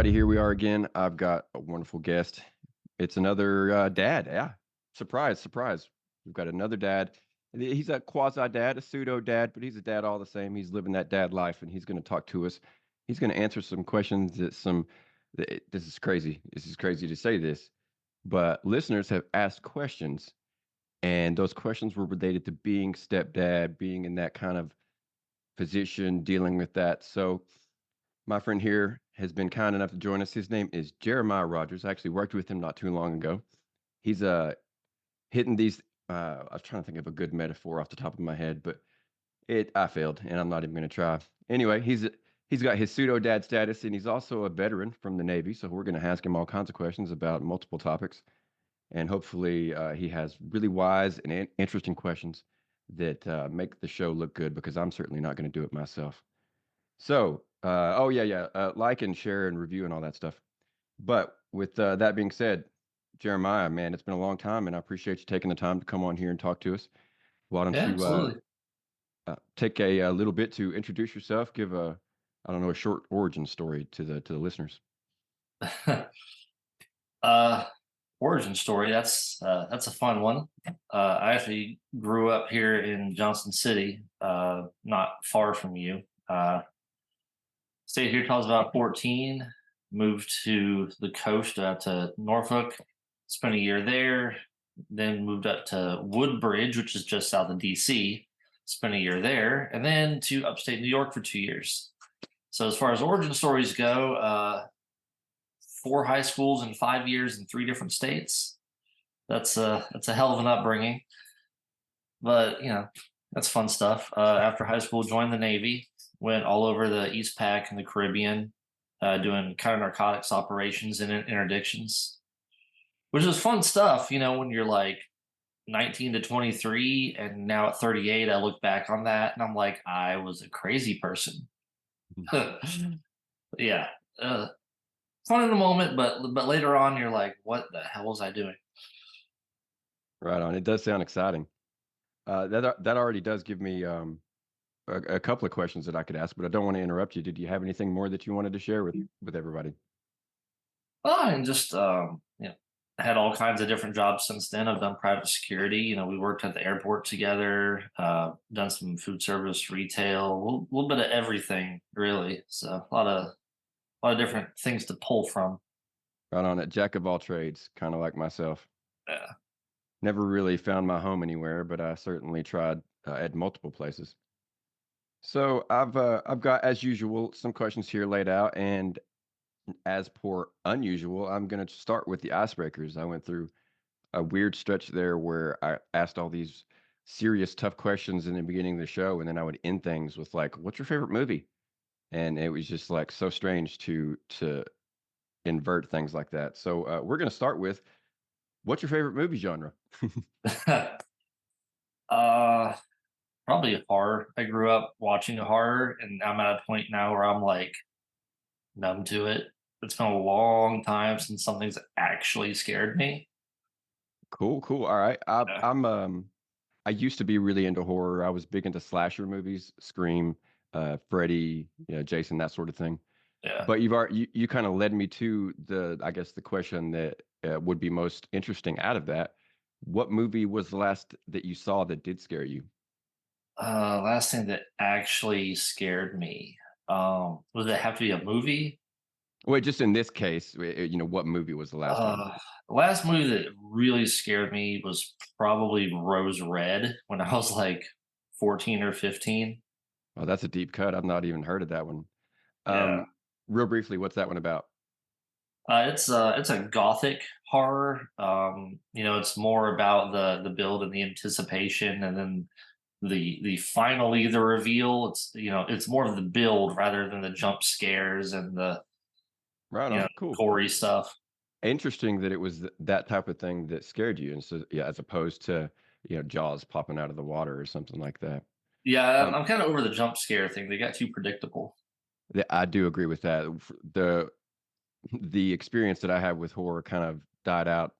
everybody. Here we are again. I've got a wonderful guest. It's another dad. Yeah. Surprise, surprise. We've got another dad. He's a quasi dad, a pseudo dad, but he's a dad all the same. He's living that dad life and he's going to talk to us. He's going to answer some questions this is crazy. This is crazy to say this, but listeners have asked questions, and those questions were related to being stepdad, being in that kind of position, dealing with that. So, my friend here has been kind enough to join us. His name is Jeremiah Rogers. I actually worked with him not too long ago. He's hitting these. I was trying to think of a good metaphor off the top of my head, but I failed, and I'm not even going to try. Anyway, he's got his pseudo dad status, and he's also a veteran from the Navy. So we're going to ask him all kinds of questions about multiple topics, and hopefully he has really wise and interesting questions that make the show look good. Because I'm certainly not going to do it myself. So, oh yeah, yeah, like and share and review and all that stuff. But with that being said, Jeremiah, man, it's been a long time, and I appreciate you taking the time to come on here and talk to us. Why don't Yeah, you absolutely. take a little bit to introduce yourself, give I don't know, a short origin story to the listeners. uh, Origin story. That's a fun one. I actually grew up here in Johnson City, not far from you. Stayed here till I was about 14. Moved to the coast to Norfolk. Spent a year there. Then moved up to Woodbridge, which is just south of DC. Spent a year there, and then to upstate New York for 2 years. So as far as origin stories go, four high schools in 5 years in three different states. That's a hell of an upbringing, but that's fun stuff. After high school, joined the Navy, went all over the East Pac and the Caribbean, doing counter narcotics operations and interdictions, which is fun stuff. When you're like 19 to 23, and now at 38, I look back on that and I'm like, I was a crazy person. Mhm. Yeah, uh, fun in the moment, but later on, you're like, what the hell was I doing? Right on. It does sound exciting. That already does give me a couple of questions that I could ask, but I don't want to interrupt you. Did you have anything more that you wanted to share with everybody? And just I had all kinds of different jobs since then. I've done private security. We worked at the airport together. Done some food service, retail, a little bit of everything, really. So a lot of different things to pull from. Right on. A jack of all trades, kind of like myself. Yeah. Never really found my home anywhere, but I certainly tried at multiple places. So I've got, as usual, some questions here laid out, and as per unusual, I'm going to start with the icebreakers. I went through a weird stretch there where I asked all these serious, tough questions in the beginning of the show, and then I would end things with like, "What's your favorite movie?" And it was just like so strange to invert things like that. So we're going to start with, "What's your favorite movie genre?" uh, Probably horror. I grew up watching horror, and I'm at a point now where I'm like numb to it. It's been a long time since something's actually scared me. Cool, cool. All right. I, Yeah. I'm I used to be really into horror. I was big into slasher movies, Scream, Freddy, Jason, that sort of thing. Yeah. But you kind of led me to I guess the question that would be most interesting out of that. What movie was the last that you saw that did scare you? Last thing that actually scared me. Would it have to be a movie? Well, just in this case, what movie was the last one? The last movie that really scared me was probably Rose Red when I was like 14 or 15. Oh, that's a deep cut. I've not even heard of that one. Yeah. Um, Real briefly, what's that one about? It's a gothic horror. It's more about the build and the anticipation, and then the finally the reveal. It's more of the build rather than the jump scares and the Right you know on. Cool. gory stuff. Interesting that it was that type of thing that scared you, and so yeah, as opposed to Jaws popping out of the water or something like that. Yeah, I'm, Um, I'm kind of over the jump scare thing. They got too predictable. I do agree with that. The experience that I had with horror kind of died out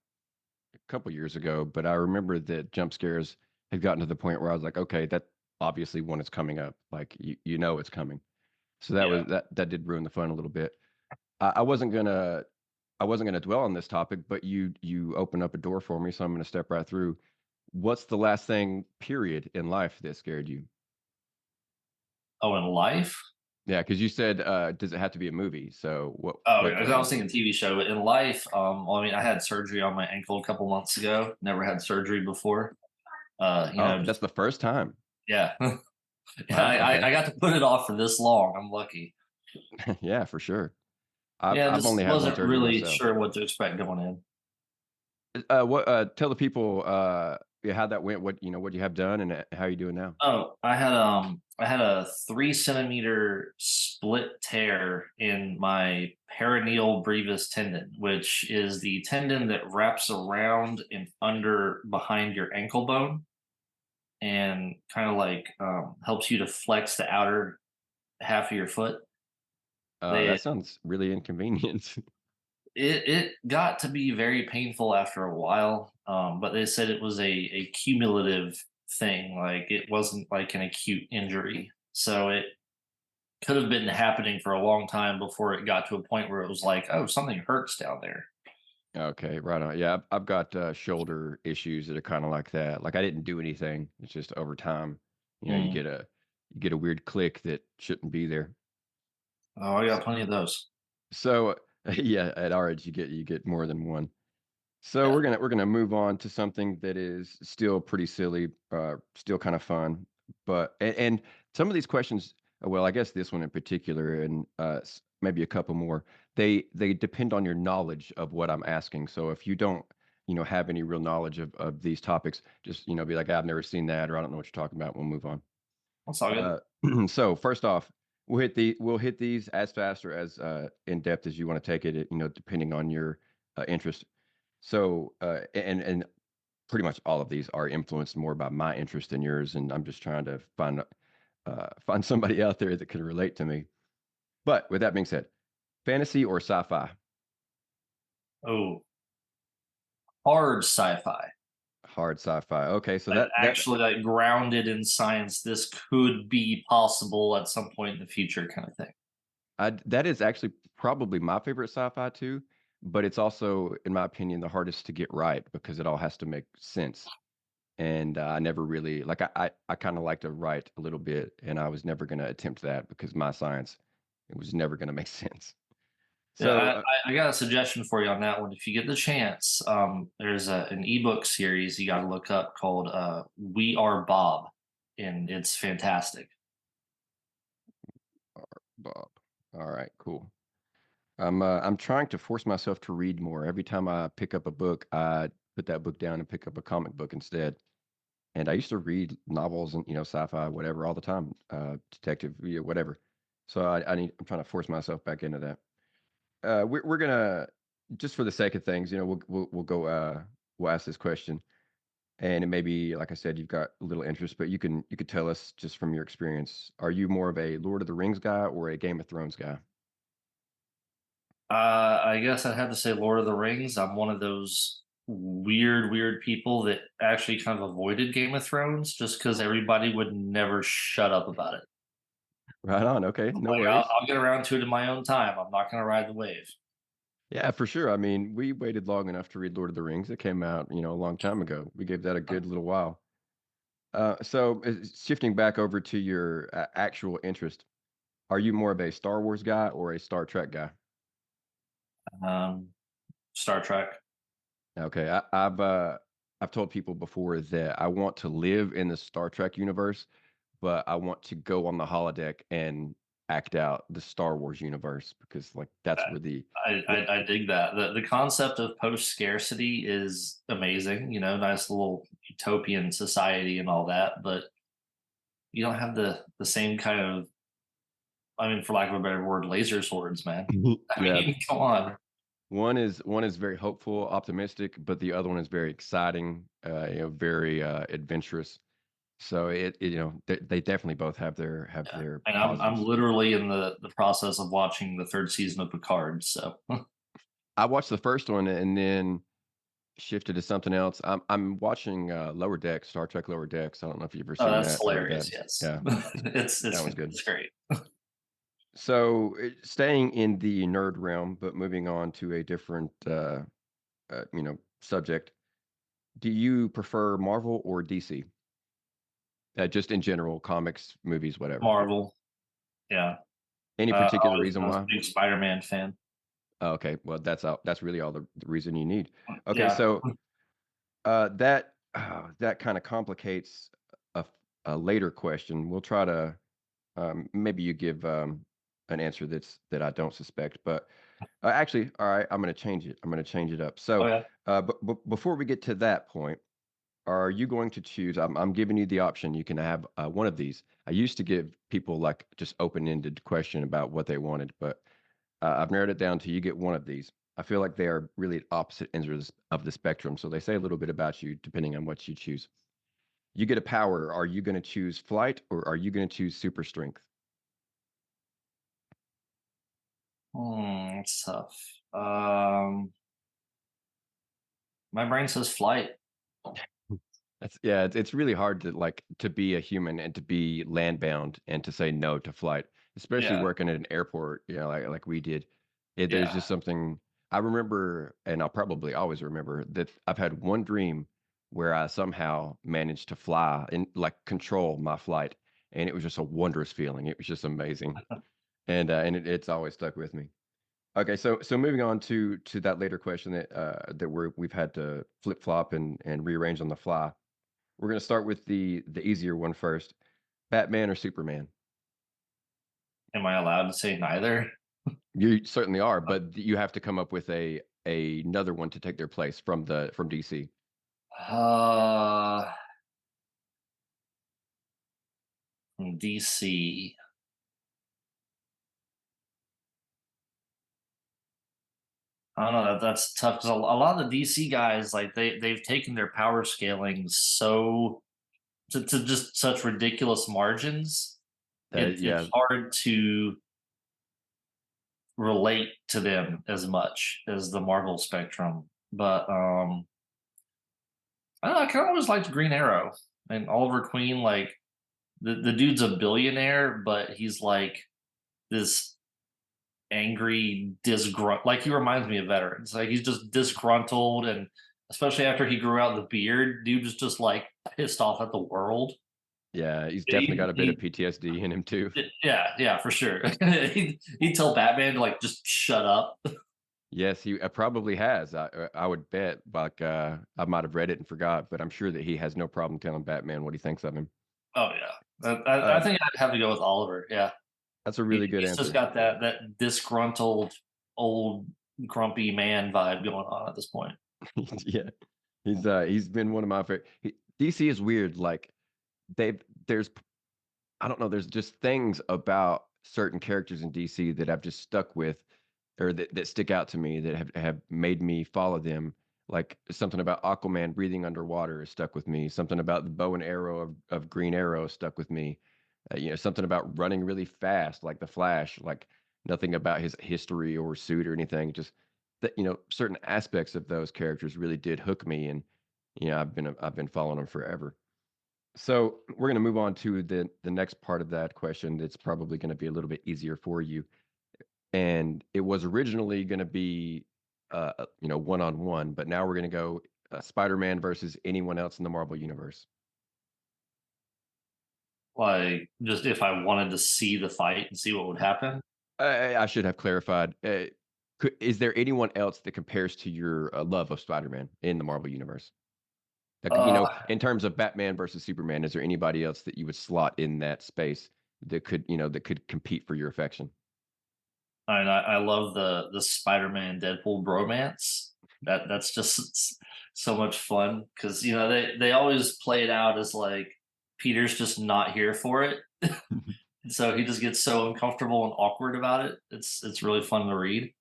a couple years ago, but I remember that jump scares had gotten to the point where I was like, okay, that obviously one is coming up, like you know it's coming. So Yeah. that did ruin the fun a little bit. I wasn't gonna dwell on this topic, but you open up a door for me, so I'm gonna step right through. What's the last thing, period, in life that scared you? Oh, in life? Yeah, because you said, does it have to be a movie? So Oh, what, yeah, 'cause I was thinking TV show. But in life, well, I mean, I had surgery on my ankle a couple months ago. Never had surgery before. oh, Just that's the first time. yeah, yeah. Wow, okay. I got to put it off for this long. I'm lucky. Yeah, for sure. I've Yeah, I've just only had one wasn't surgery really myself. sure what to expect going in. Tell the people, yeah, how that went, what you have done, and, how you doing now? Oh, I had a 3 centimeter split tear in my perineal brevis tendon, which is the tendon that wraps around and under behind your ankle bone and kind of like helps you to flex the outer half of your foot. They That sounds really inconvenient. it got to be very painful after a while, but they said it was a cumulative thing. Like it wasn't like an acute injury, so it could have been happening for a long time before it got to a point where it was like, oh, something hurts down there. Okay, right on. Yeah, I've got, shoulder issues that are kinda like that. Like, I didn't do anything. It's just over time, Mm. you get a weird click that shouldn't be there. Oh, I S got plenty of those. so, yeah, at our age, you get more than one. So Yeah. we're gonna move on to something that is still pretty silly, still kind of fun, but and some of these questions, well, I guess this one in particular, and maybe a couple more, they depend on your knowledge of what I'm asking. So if you don't, have any real knowledge of these topics, just be like, I've never seen that, or I don't know what you're talking about. We'll move on. That's all good. Uh, so first off, we'll hit these as fast or as in depth as you want to take it. Depending on your interest. So, and pretty much all of these are influenced more by my interest than yours, and I'm just trying to find somebody out there that can relate to me. But with that being said, fantasy or sci-fi? Oh, hard sci-fi. Hard sci-fi. Okay, so Like that actually like grounded in science. This could be possible at some point in the future, kind of thing. that is actually probably my favorite sci-fi too, but it's also, in my opinion, the hardest to get right because it all has to make sense. And I never really like I kind of like to write a little bit, and I was never going to attempt that because my science, it was never going to make sense. Yeah, So I got a suggestion for you on that one. If you get the chance, there's an ebook series you got to look up called "We Are Bob," and it's fantastic. Bob, all right, cool. I'm trying to force myself to read more. Every time I pick up a book, I put that book down and pick up a comic book instead. And I used to read novels and sci-fi, whatever, all the time, detective, whatever. So I'm trying to force myself back into that. We're gonna, just for the sake of things, we'll go. We'll ask this question, and it may be, like I said, you've got a little interest, but you could tell us just from your experience. Are you more of a Lord of the Rings guy or a Game of Thrones guy? I guess I'd have to say Lord of the Rings. I'm one of those weird people that actually kind of avoided Game of Thrones just because everybody would never shut up about it. Right on. Okay, I'm no like, worries. I'll get around to it in my own time. I'm not going to ride the wave. Yeah, for sure. I mean, we waited long enough to read Lord of the Rings. It came out, a long time ago. We gave that a good little while. So shifting back over to your actual interest, are you more of a Star Wars guy or a Star Trek guy? Um, Star Trek. Okay, I've told people before that I want to live in the Star Trek universe, but I want to go on the holodeck and act out the Star Wars universe because like that's where the I dig that. The concept of post scarcity is amazing. You know, nice little utopian society and all that, but you don't have the same kind of, I mean, for lack of a better word, laser swords, man. I yeah, mean, come on. one is very hopeful, optimistic, but the other one is very exciting, very adventurous. So they definitely both have Yeah. their And I'm positives. literally in the process of watching the third season of Picard. So I watched the first one and then shifted to something else. I'm watching, Lower Decks, Star Trek Lower Decks. I don't know if you've ever oh, seen that's that or read that. hilarious. Yes. Yeah, that one's good. It's great. So, staying in the nerd realm, but moving on to a different, subject. Do you prefer Marvel or DC? Just in general, comics, movies, whatever. Marvel, yeah. Any particular I reason was a why? big Spider-Man fan. Oh, okay, well, that's really all the reason you need. Okay, Yeah. so, that kinda complicates a f a later question. We'll try to, maybe you give, an answer that I don't suspect, but, actually, alright, I'm gonna change it. I'm gonna change it up. Oh, So, yeah. but before we get to that point, are you going to choose I'm giving you the option, you can have, one of these. I used to give people, like, just open-ended question about what they wanted, but, I've narrowed it down to you get one of these. I feel like they are really at opposite ends of the spectrum, so they say a little bit about you depending on what you choose. You get a power, are you gonna choose flight or are you gonna choose super strength? It's tough. Um, my brain says flight. That's yeah, it's really hard to, like, to be a human and to be land-bound and to say no to flight, especially Yeah, working at an airport, like we did. There's yeah. just something I remember, and I'll probably always remember, that I've had one dream where I somehow managed to fly and, like, control my flight, and it was just a wondrous feeling. It was just amazing, it's always stuck with me. Okay, so moving on to that later question that we've had to flip-flop and rearrange on the fly. We're gonna start with the easier one first. Batman or Superman? Am I allowed to say neither? You certainly are, but you have to come up with another one to take their place from DC. Uh, from DC. I don't know. That's tough because a lot of the DC guys, like they've taken their power scaling so to just such ridiculous margins. It's Yeah, hard to relate to them as much as the Marvel spectrum. But I don't know, I kind of always liked Green Arrow and Oliver Queen. Like the dude's a billionaire, but he's like this angry, disgruntled. Like he reminds me of veterans. Like he's just disgruntled, and especially after he grew out the beard, dude was just like pissed off at the world. yeah, he's definitely got He, a bit of he, PTSD in him too. yeah, yeah, for sure. He'd tell Batman to like just shut up. Yes, he probably has. I would bet, like, I might have read it and forgot, but I'm sure that he has no problem telling Batman what he thinks of him. Oh yeah, I Uh, think I'd have to go with Oliver. Yeah, that's a really good he's just answer. got that disgruntled old grumpy man vibe going on at this point. Yeah, he's been one of my favorite. DC is weird. Like there's I don't know, there's just things about certain characters in DC that I've just stuck with or that stick out to me that have made me follow them. Like something about Aquaman breathing underwater is stuck with me. Something about the bow and arrow of Green Arrow stuck with me. Something about running really fast, like the Flash. Like nothing about his history or suit or anything. Just that certain aspects of those characters really did hook me, and I've been following them forever. So we're going to move on to the next part of that question. That's probably going to be a little bit easier for you. And it was originally going to be, one on one, but now we're going to go Spider-Man versus anyone else in the Marvel universe. Like just if I wanted to see the fight and see what would happen. I should have clarified. Is there anyone else that compares to your love of Spider-Man in the Marvel universe? Like, Uh, in terms of Batman versus Superman, is there anybody else that you would slot in that space that could compete for your affection? I love the Spider-Man Deadpool bromance. That's just so much fun because they always play it out as like Peter's just not here for it, and so he just gets so uncomfortable and awkward about it. It's really fun to read.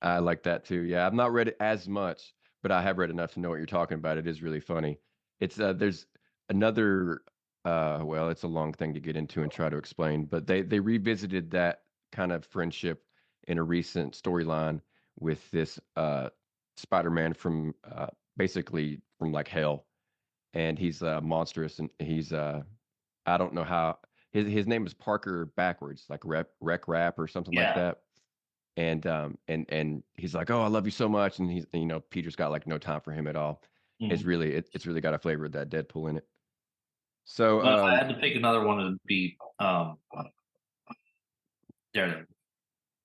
I like that too. Yeah, I've not read it as much, but I have read enough to know what you're talking about. It is really funny. It's there's another well, it's a long thing to get into and try to explain, but they revisited that kind of friendship in a recent storyline with this Spider-Man from basically from like hell, and he's monstrous, and he's I don't know how his name is Parker backwards, like Rec Rap or something like Yeah. that. And he's like, "Oh, I love you so much," and Peter's got like no time for him at all. Mhm. It's really got a flavor of that Deadpool in it. So, But if I had to pick another one, it'd be Daredevil.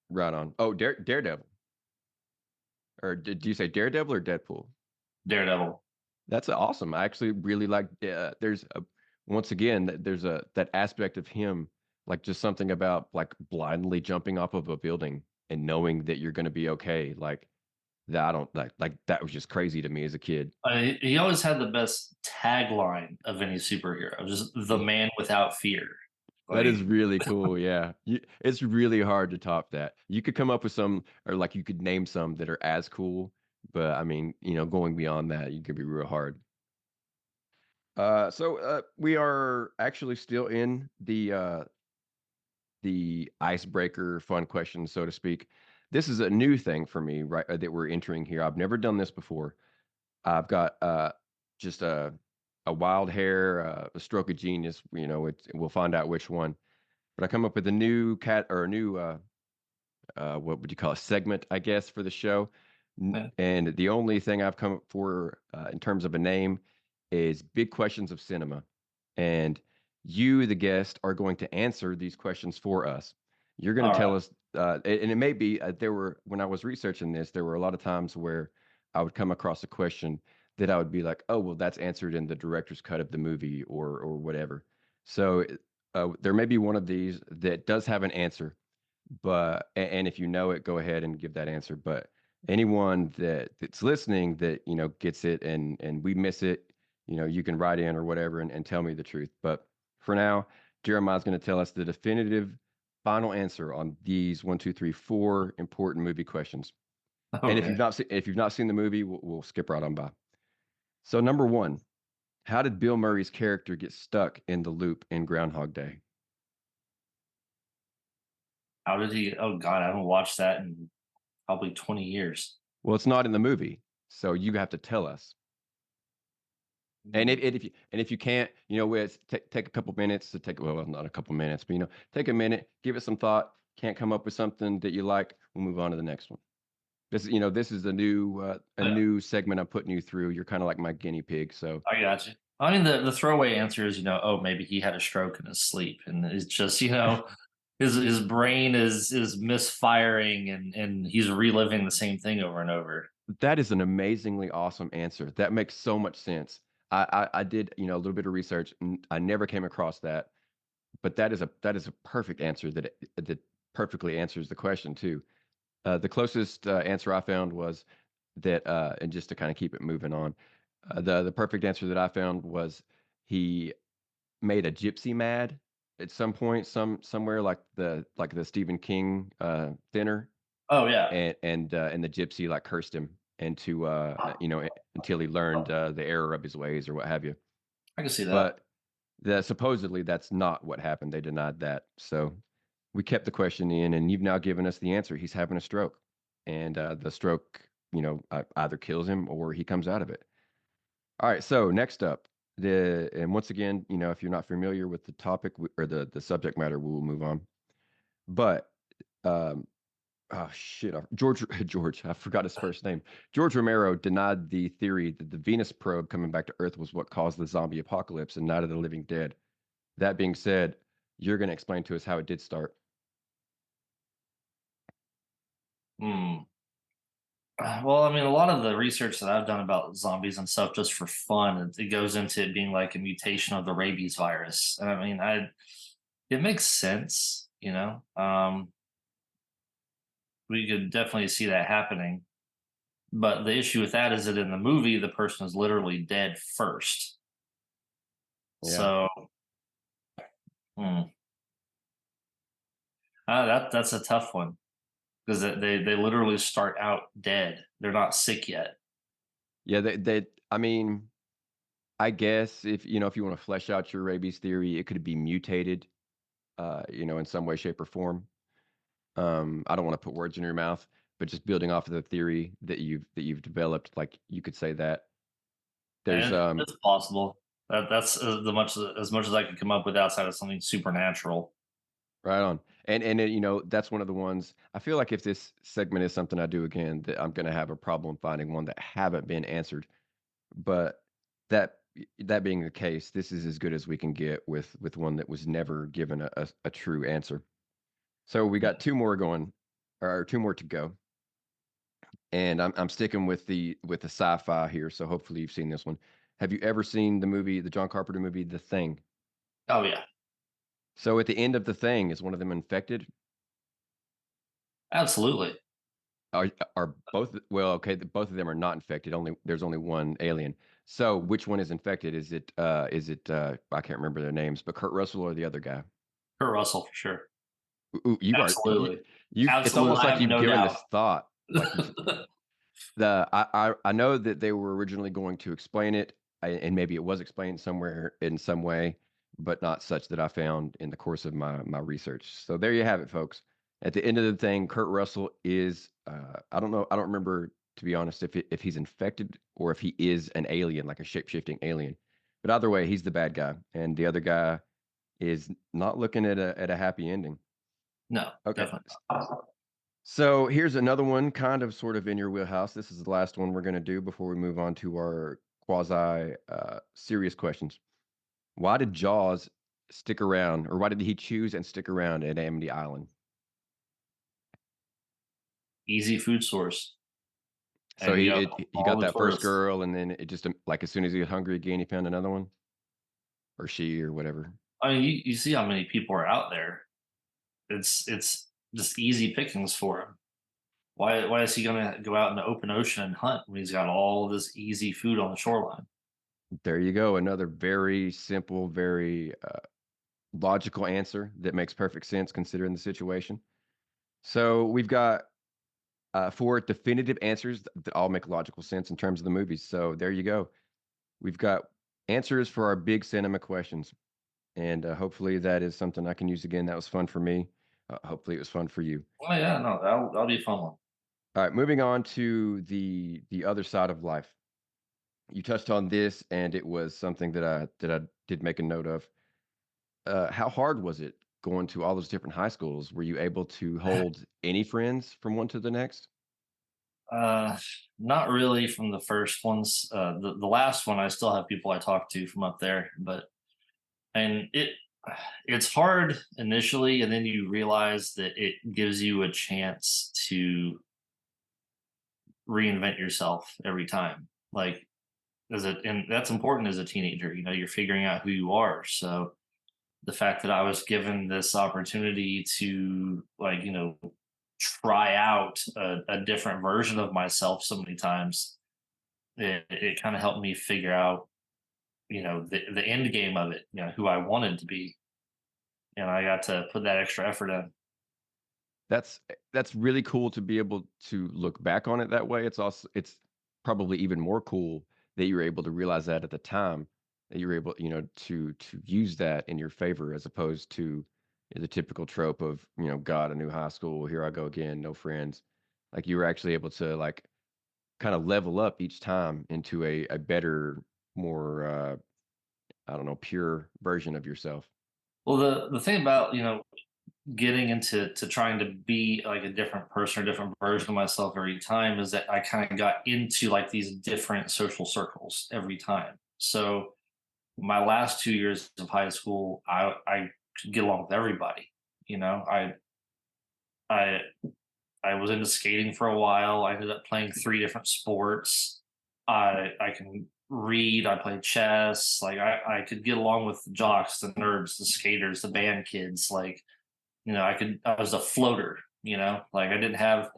right on. Oh, Daredevil, or do you say Daredevil or Deadpool? Daredevil. That's awesome. I actually really like. There's once again there's a that aspect of him, like just something about like blindly jumping off of a building and knowing that you're going to be okay. Like that, I don't like that was just crazy to me as a kid. He always had the best tagline of any superhero, just the man without fear. That is Like, really cool. Yeah, it's really hard to top that. You could come up with some, or like you could name some that are as cool, but I mean, going beyond that, you could be real hard. So we are actually still in the icebreaker fun questions, so to speak. This is a new thing for me, right? That we're entering here. I've never done this before. I've got just a wild hair, a stroke of genius. We'll find out which one. But I come up with a new cat or a new what would you call a segment, I guess, for the show. eh, And the only thing I've come up for in terms of a name is big questions of cinema. And you, the guest, are going to answer these questions for us. You're going to all tell right. us, and it may be there were when I was researching this, there were a lot of times where I would come across a question that I would be like, oh, well, that's answered in the director's cut of the movie or whatever. So there may be one of these that does have an answer, but and if you know it, go ahead and give that answer. But anyone that's listening that gets it and we miss it, you can write in or whatever and tell me the truth. But for now, Jeremiah's going to tell us the definitive final answer on these one, two, three, four important movie questions. And Okay. if you've not seen the movie, we'll skip right on by. So number one, how did Bill Murray's character get stuck in the loop in Groundhog Day? How did he? Oh God, I haven't watched that in probably 20 years. Well, it's not in the movie, so you have to tell us. And Hmm. if you can't, with take a couple minutes to take well, not a couple minutes, but take a minute, give it some thought. Can't come up with something that you like, we'll move on to the next one. This is a Yeah, new segment I'm putting you through. You're kind of like my guinea pig. So I got you. I mean, the throwaway answer is, oh, maybe he had a stroke in his sleep, and it's just, his brain is misfiring, and he's reliving the same thing over and over. that is an amazingly awesome answer. That makes so much sense. I did, a little bit of research and I never came across that, but that is a perfect answer that perfectly answers the question too. The closest answer I found was that, and just to kind of keep it moving on, the perfect answer that I found was he made a gypsy mad at some point, somewhere like the Stephen King thinner, Oh yeah, and the gypsy like cursed him into until he learned the error of his ways or what have you. I can see that. But supposedly that's not what happened. They denied that. So we kept the question in, and you've now given us the answer. He's having a stroke, and the stroke, either kills him or he comes out of it. All right. So next up, and once again, if you're not familiar with the topic or the subject matter, we will move on. But um, oh shit, George, I forgot his first name. George Romero denied the theory that the Venus probe coming back to Earth was what caused the zombie apocalypse and Night of the Living Dead. That being said, you're going to explain to us how it did start. Hmm. Well, I mean, a lot of the research that I've done about zombies and stuff, just for fun, it goes into it being like a mutation of the rabies virus. And I mean, it makes sense, we could definitely see that happening. But the issue with that is that in the movie, the person is literally dead first. Yeah. So hmm, that's a tough one because they literally start out dead. They're not sick yet. Yeah, I mean, I guess if you want to flesh out your rabies theory, it could be mutated, in some way, shape, or form. I don't want to put words in your mouth, but just building off of the theory that you've developed, like you could say that there's And it's possible. That's as much as I could come up with outside of something supernatural. Right on. And then, that's one of the ones I feel like if this segment is something I do again, that I'm gonna have a problem finding one that haven't been answered. But that being the case, this is as good as we can get with one that was never given a true answer. So we got 2 more going, or 2 more to go, and I'm sticking with the sci-fi here, so hopefully you've seen this one. Have you ever seen the John Carpenter movie, The Thing? Oh yeah, So at the end of The Thing, is one of them infected? absolutely. Are both well, okay, both of them are not infected, there's only one alien. So which one is infected? I can't remember their names, but Kurt Russell or the other guy? Kurt Russell for sure. Ooh, you are Absolutely, it's absolutely. almost I like have you've no given doubt. this thought, like you've I know that they were originally going to explain it, and maybe it was explained somewhere in some way, but not such that I found in the course of my research. So there you have it, folks. At the end of the thing, Kurt Russell is I don't know, I don't remember to be honest if he's infected or if he is an alien, like a shape-shifting alien. But either way, he's the bad guy, and the other guy is not looking at a happy ending. No, Okay. definitely not. So here's another one, kind of sort of in your wheelhouse. This is the last one we're going to do before we move on to our quasi serious questions. Why did Jaws stick around, or why did he choose and stick around at Amity Island? Easy food source, So and you have he all got the that first tourists. girl, and then it just like as soon as he was hungry again, he found another one, or she, or whatever. I mean, you see how many people are out there. It's just easy pickings for him. Why is he gonna go out in the open ocean and hunt when he's got all this easy food on the shoreline? There you go, another very simple, very logical answer that makes perfect sense considering the situation. So we've got four definitive answers that all make logical sense in terms of the movies. So there you go. We've got answers for our big cinema questions, and hopefully that is something I can use again. That was fun for me. Hopefully it was fun for you. Oh yeah, no, that'll be a fun one. All right, moving on to the other side of life. You touched on this, and it was something that I did make a note of. How hard was it going to all those different high schools? Were you able to hold any friends from one to the next? Uh, Not really from the first ones. The last one, I still have people I talk to from up there, but and it's hard initially, and then you realize that it gives you a chance to reinvent yourself every time. Like and that's important as a teenager. You know, you're figuring out who you are. So the fact that I was given this opportunity to try out a different version of myself so many times, it kind of helped me figure out the end game of it, who I wanted to be, and I got to put that extra effort in. That's really cool to be able to look back on it that way. It's probably even more cool that you were able to realize that at the time, that you were able, to use that in your favor as opposed to the typical trope of, God, a new high school, here I go again, no friends. Like you were actually able to like kind of level up each time into a better, more I don't know, pure version of yourself. Well, the thing about getting into trying to be like a different person or different version of myself every time is that I kind of got into like these different social circles every time. So my last 2 years of high school, I could get along with everybody. You know, I I was into skating for a while. I ended up playing three different sports. I can read. I played chess. Like I could get along with the jocks, the nerds, the skaters, the band kids. Like I was a floater. Like I didn't have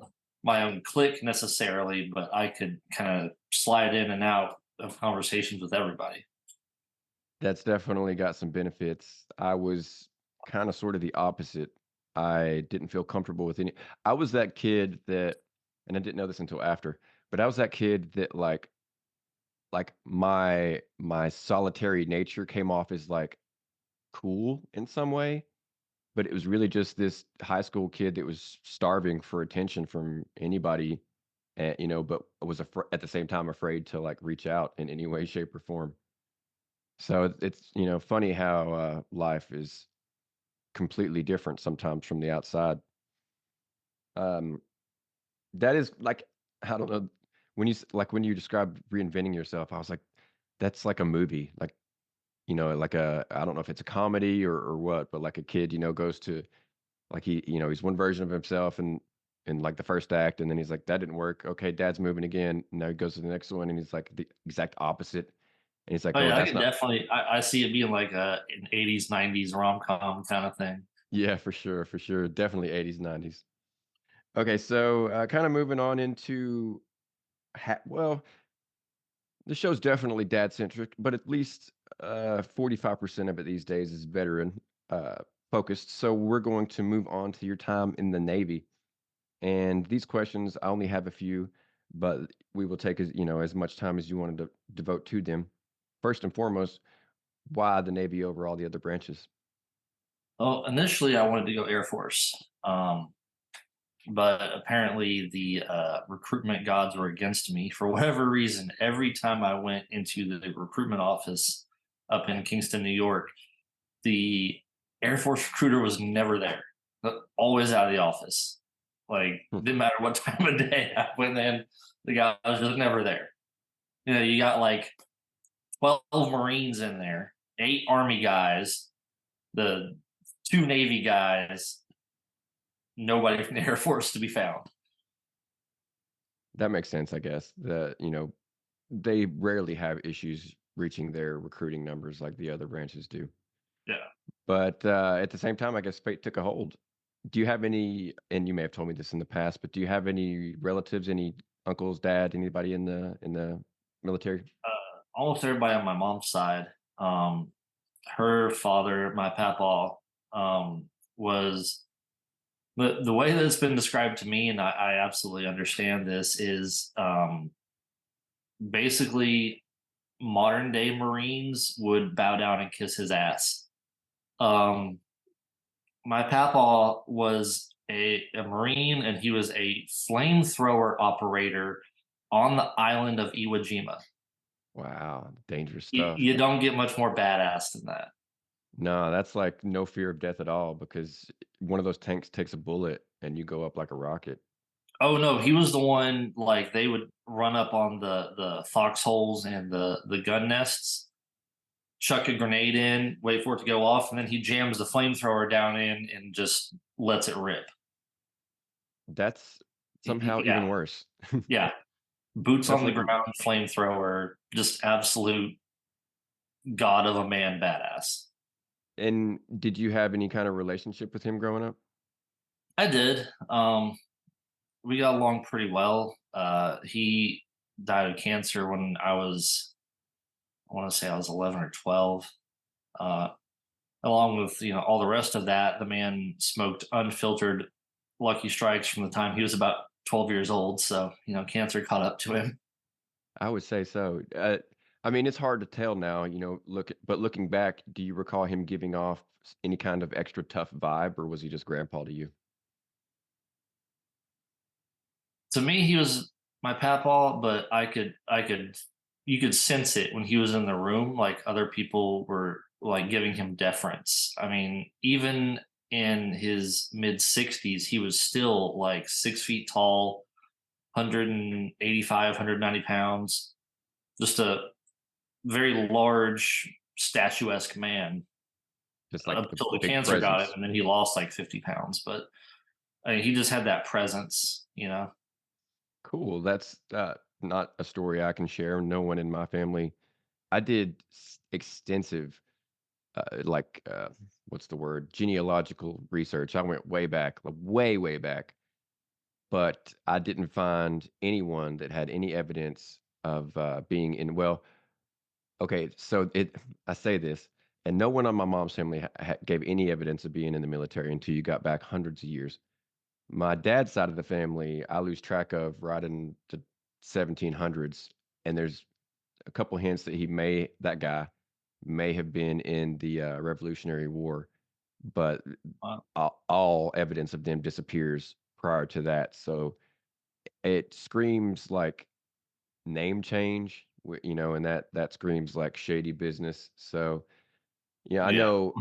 my own clique necessarily, but I could kind of slide in and out of conversations with everybody. That's definitely got some benefits. I was kinda sorta the opposite. I didn't feel comfortable with any I was that kid that and I didn't know this until after, but I was that kid that, like, my solitary nature came off as, like, cool in some way, but it was really just this high school kid that was starving for attention from anybody, but was afr at the same time afraid to, like, reach out in any way, shape, or form. So it's funny how life is completely different sometimes from the outside. Um, that is like I don't know when you described reinventing yourself, I was like, that's like a movie, like like a I don't know if it's a comedy or what, but like a kid goes to like he's one version of himself in like the first act, and then he's like that didn't work. Okay, dad's moving again. Now he goes to the next one, and he's like the exact opposite, and he's like, Oh oh, yeah, I that's could not. definitely I see it being like an 80s, 90s rom-com kind of thing. Yeah, for sure, definitely 80s, 90s. Okay, so kind of moving on into well, the show's definitely dad centric, but at least 45% of it these days is veteran focused. So we're going to move on to your time in the Navy. And these questions, I only have a few, but we will take as much time as you wanted to devote to them. First and foremost, why the Navy over all the other branches? Well, initially I wanted to go Air Force, but apparently the recruitment gods were against me for whatever reason. Every time I went into the recruitment office up in Kingston, New York, the Air Force recruiter was never there, always out of the office. Like, Hmm. didn't matter what time of day I went in, the guy was just never there. You know, you got like 12 Marines in there, 8 Army guys, the 2 Navy guys, nobody from the Air Force to be found. That makes sense, I guess. They rarely have issues reaching their recruiting numbers like the other branches do. Yeah. But at the same time, I guess fate took a hold. Do you have any, and you may have told me this in the past, but do you have any relatives, any uncles, dad, anybody in the military? Almost everybody on my mom's side, her father, my papa, was the way that it's been described to me, and I absolutely understand this, is basically modern day Marines would bow down and kiss his ass. Um, my papa was a Marine, and he was a flamethrower operator on the island of Iwo Jima. Wow, dangerous You, stuff. you don't get much more badass than that. No, that's like no fear of death at all because one of those tanks takes a bullet and you go up like a rocket. Oh no, he was the one. Like, they would run up on the foxholes and the gun nests, chuck a grenade in, wait for it to go off, and then he jams the flamethrower down in and just lets it rip. That's somehow Yeah, even worse. yeah. Boots That's on the like ground, flamethrower, just absolute god of a man, badass. and did you have any kind of relationship with him growing up? I did. We got along pretty well. He died of cancer when I want to say I was 11 or 12. Uh, Along with all the rest of that, the man smoked unfiltered Lucky Strikes from the time he was about 12 years old. So cancer caught up to him. I would say so. I mean, it's hard to tell now, but looking back, do you recall him giving off any kind of extra tough vibe, or was he just grandpa to you? To me, he was my papaw, but you could sense it when he was in the room. Like, other people were like giving him deference. I mean, even in his mid 60s, he was still like 6 feet tall, 185, 190 pounds, just a very large, statuesque man Just like a until the big cancer got him, presence. and then he lost like 50 pounds. But I mean, he just had that presence. Cool. That's not a story I can share. No one in my family. I did extensive, like, what's the word? Genealogical research. I went way back, like, way, way back, but I didn't find anyone that had any evidence of being in. Well, okay, so I say this, and no one on my mom's family gave any evidence of being in the military until you got back hundreds of years. My dad's side of the family, I lose track of right in the 1700s, and there's a couple hints that that guy may have been in the Revolutionary War, but Uh, all evidence of them disappears prior to that. So it screams like name change, and that screams like shady business. So, yeah, I Yeah. know,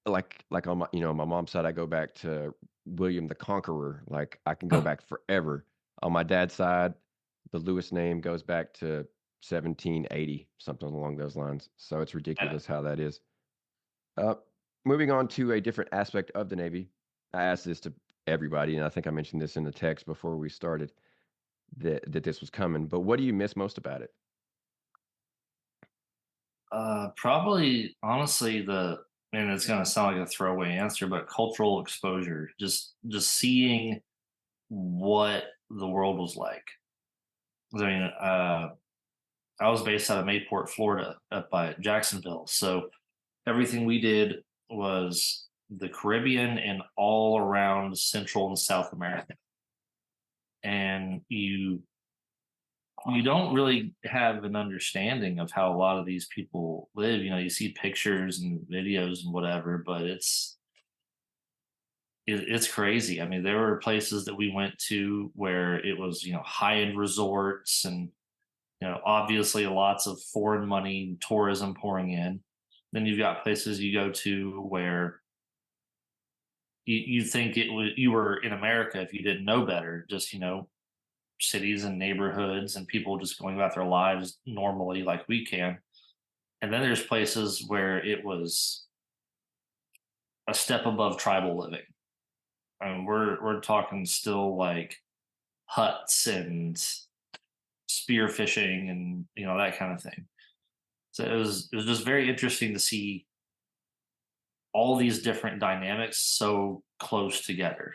like on my mom's side, I go back to William the Conqueror. Like I can go back forever. On my dad's side, the Lewis name goes back to 1780, something along those lines. So it's Yeah. ridiculous how that is. Uh, Moving on to a different aspect of the Navy. I asked this to everybody, and I think I mentioned this in the text before we started that this was coming. But what do you miss most about it? Probably, honestly, and it's gonna sound like a throwaway answer, but cultural exposure, just seeing what the world was like. I mean, I was based out of Mayport, Florida, up by Jacksonville, so everything we did was the Caribbean and all around Central and South America, and you don't really have an understanding of how a lot of these people live. You know, you see pictures and videos and whatever, but it's crazy. I mean, there were places that we went to where it was, high end resorts and, obviously lots of foreign money tourism pouring in. Then you've got places you go to where you think you were in America if you didn't know better. Just, cities and neighborhoods and people just going about their lives normally like we can. And then there's places where it was a step above tribal living. I mean, we're talking still like huts and spear fishing and that kind of thing. So it was just very interesting to see all these different dynamics so close together.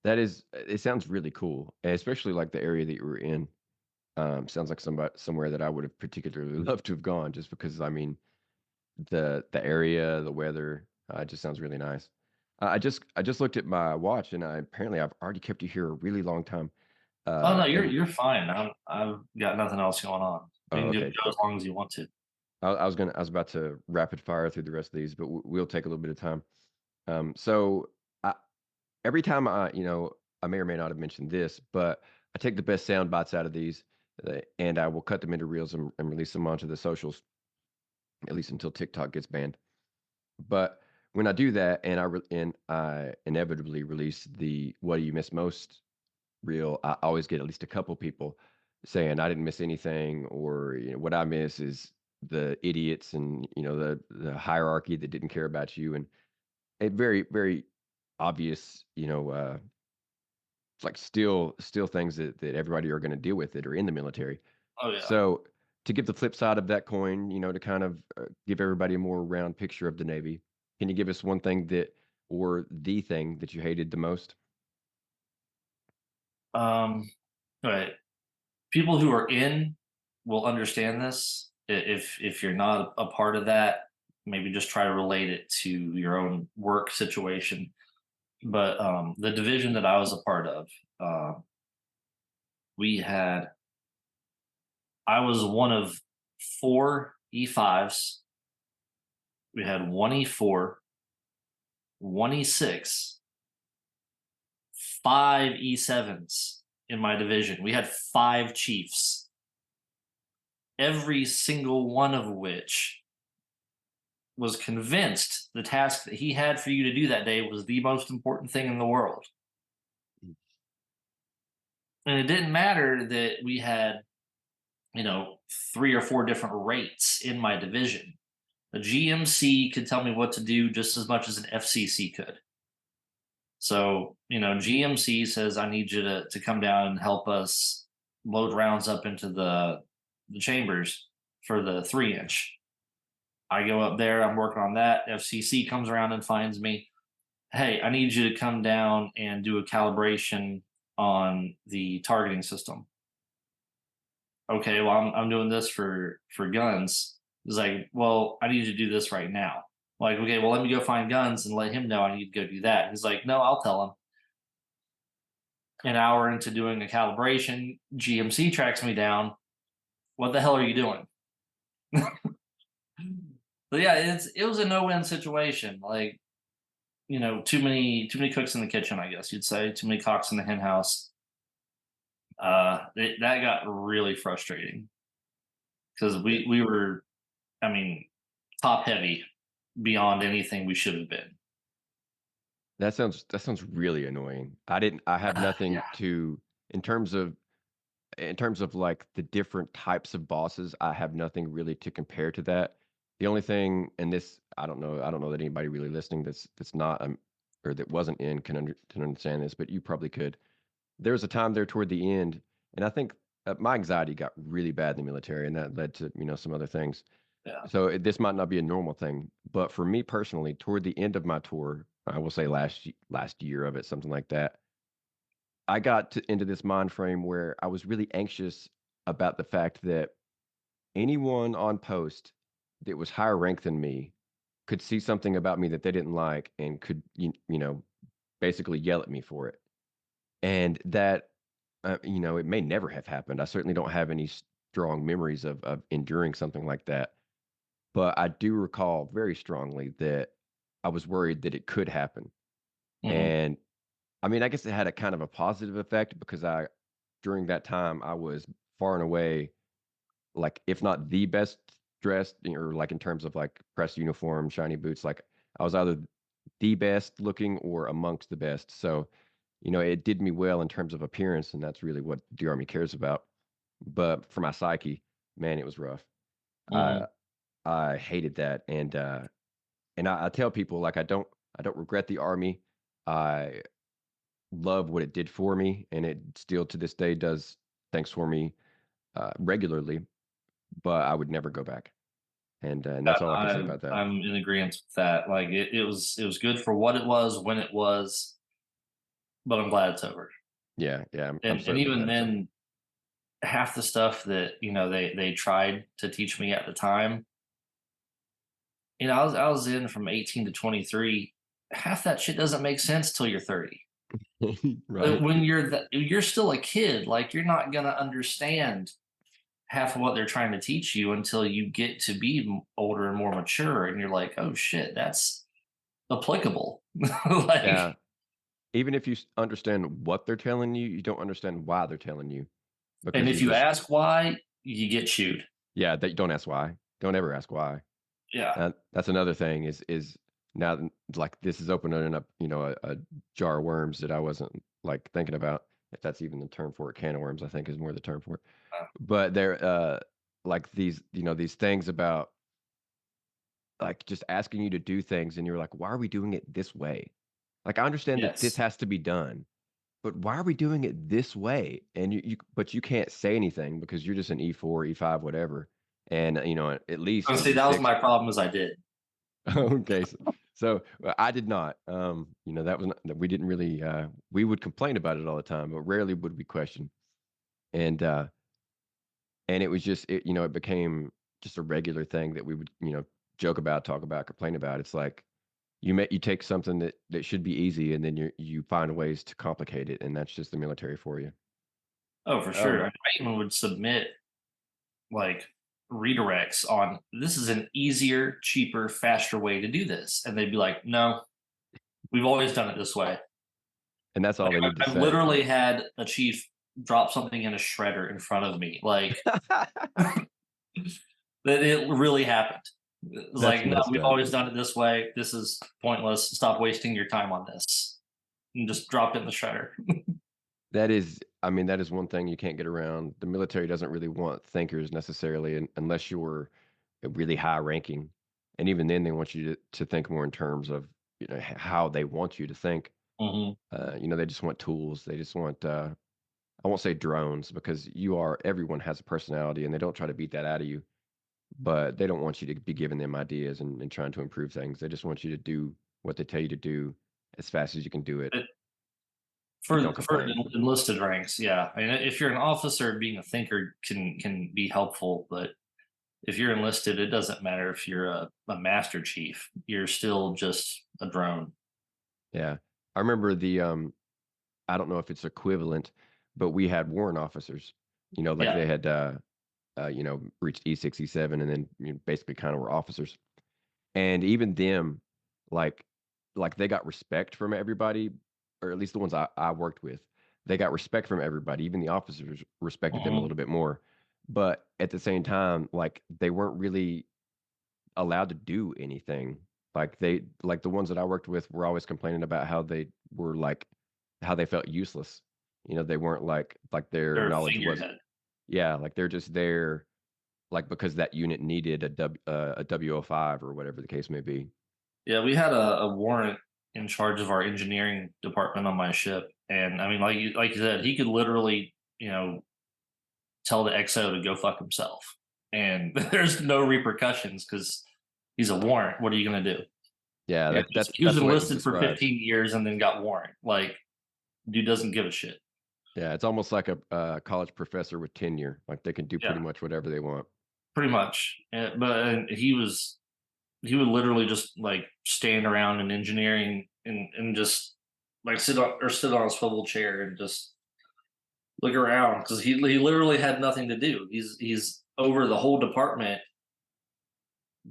That is, it sounds really cool, especially like the area that you were in. Sounds like somewhere that I would have particularly loved to have gone, just because I mean the area, the weather, just sounds really nice. I just looked at my watch, and apparently I've already kept you here a really long time. Oh no, you're And you're fine. I've got nothing else going on. We oh, can okay. go as long as you want to. I was about to rapid fire through the rest of these, but we'll take a little bit of time. So I, every time I may or may not have mentioned this, but I take the best sound bites out of these, and I will cut them into reels and release them onto the socials, at least until TikTok gets banned. But when I do that, and I inevitably release the "What do you miss most?" reel, I always get at least a couple people saying I didn't miss anything, or what I miss is the idiots and the hierarchy that didn't care about you, and very very obvious, it's like still things that everybody are going to deal with that are in the military. Oh yeah. So to give the flip side of that coin, to kind of give everybody a more round picture of the Navy, can you give us one thing or the thing that you hated the most? Um, right. People who are in will understand this. If you're not a part of that, maybe just try to relate it to your own work situation. But the division that I was a part of, uh, we had I was one of four E5s. We had one E4, one E6, five E7s in my division. We had five chiefs, every single one of which was convinced the task that he had for you to do that day was the most important thing in the world. Mm. And it didn't matter that we had, three or four different rates in my division. A GMC could tell me what to do just as much as an FCC could. So, GMC says, I need you to come down and help us load rounds up into the chambers for the 3 inch. I go up there, I'm working on that. FCC comes around and finds me. Hey, I need you to come down and do a calibration on the targeting system. Okay, well, I'm doing this for guns. It's like, well, I need you to do this right now. Like, okay, well, let me go find guns and let him know I need to go do that. He's like, no, I'll tell him. An hour into doing a calibration, GMC tracks me down. What the hell are you doing? But yeah, it was a no win situation. Like, too many cooks in the kitchen, I guess you'd say, too many cocks in the hen house. That got really frustrating because Yeah. we were, I mean, top heavy beyond anything we should have been. That sounds really annoying. I have nothing Yeah. to in terms of like the different types of bosses, I have nothing really to compare to that. The only thing, and this I don't know that anybody really listening that's not or that wasn't in can understand this, but you probably could. There was a time there toward the end, and I think my anxiety got really bad in the military, and that led to some other things. Yeah. So this might not be a normal thing, but for me personally, toward the end of my tour, I will say last year of it, something like that. I got into this mind frame where I was really anxious about the fact that anyone on post that was higher ranked than me could see something about me that they didn't like and could basically yell at me for it. And that it may never have happened. I certainly don't have any strong memories of enduring something like that. But I do recall very strongly that I was worried that it could happen. Hmm. And I mean, I guess it had a kind of a positive effect because during that time, I was far and away, like, if not the best dressed, or like in terms of like press uniform, shiny boots, like I was either the best looking or amongst the best. So, it did me well in terms of appearance, and that's really what the army cares about. But for my psyche, man, it was rough. Hmm. I I hated that, and I tell people like I don't regret the army. I love what it did for me, and it still to this day does things for me regularly. But I would never go back, and that's all I can say about that. I'm in agreement with that. Like it was good for what it was when it was, but I'm glad it's over. Yeah, yeah, I'm And certainly even glad it's over. then, half the stuff that they tried to teach me at the time, I was in from 18 to 23. Half that shit doesn't make sense till you're 30. Right? When you're still a kid, like you're not gonna understand half of what they're trying to teach you until you get to be older and more mature, and you're like, oh shit, that's applicable. Yeah. Like, Even if you understand what they're telling you, you don't understand why they're telling you and because if you're you just ask why, you get chewed. yeah. That don't ask why. Don't ever ask why. Yeah. That's another thing is now like this is opening up a jar of worms that I wasn't like thinking about. If that's even the term for it, can of worms I think is more the term for it. But they're like these things about like just asking you to do things, and you're like, why are we doing it this way? Like I understand that this Yes. has to be done, but why are we doing it this way? And but you can't say anything because you're just an E4, E5, whatever. And at Oh, least an see, that was E6. my problem. Is I did. Okay. So I did not. That was not, that we didn't really. We would complain about it all the time, but rarely would we question. And and it was just it became just a regular thing that we would joke about, talk about, complain about. It's like you take something that should be easy, and then you find ways to complicate it, and that's just the military for you. Oh, for sure. Um, I even would submit like redirects on this is an easier, cheaper, faster way to do this, and they'd be like, "No, we've always done it this way." and that's all Like they need to I've say. literally had a chief drop something in a shredder in front of me, like that. It really happened. It was That's like, "No, messed we've up. always done it this way. This is pointless. Stop wasting your time on this." And just dropped it in the shredder. That is, I mean, that is one thing you can't get around. The military doesn't really want thinkers necessarily, unless you're a really high ranking, and even then, they want you to think more in terms of how they want you to think. Hmm. They just want tools. They just want I won't say drones because everyone has a personality, and they don't try to beat that out of you. But they don't want you to be giving them ideas and trying to improve things. They just want you to do what they tell you to do as fast as you can do it, and don't For complain. enlisted ranks, yeah. I mean, if you're an officer, being a thinker can be helpful, but if you're enlisted, it doesn't matter if you're a master chief. You're still just a drone. Yeah. I remember I don't know if it's equivalent, but we had warrant officers, like Yeah. they had, reached E6, E7, and then basically kind of were officers. And even them, like, they got respect from everybody, or at least the ones I worked with. they got respect from everybody. Even the officers respected them a Mhm. little bit more. But at the same time, like they weren't really allowed to do anything. Like the ones that I worked with were always complaining about how they were like how they felt useless. They weren't like their They're a knowledge was figurehead. yeah, like they're just there like because that unit needed a W05 or whatever the case may be. Yeah, we had a warrant in charge of our engineering department on my ship, and I mean, like you said, he could literally, tell the XO to go fuck himself, and there's no repercussions because he's a warrant. What are you gonna do? Yeah, Yeah, he was that's the way it was enlisted for described. 15 years and then got warrant. Like, dude doesn't give a shit. Yeah, it's almost like a college professor with tenure. Like they can do pretty Yeah, much whatever they want. pretty much. But he would literally just like stand around in engineering and just like sit on a swivel chair and just look around because he literally had nothing to do. He's over the whole department,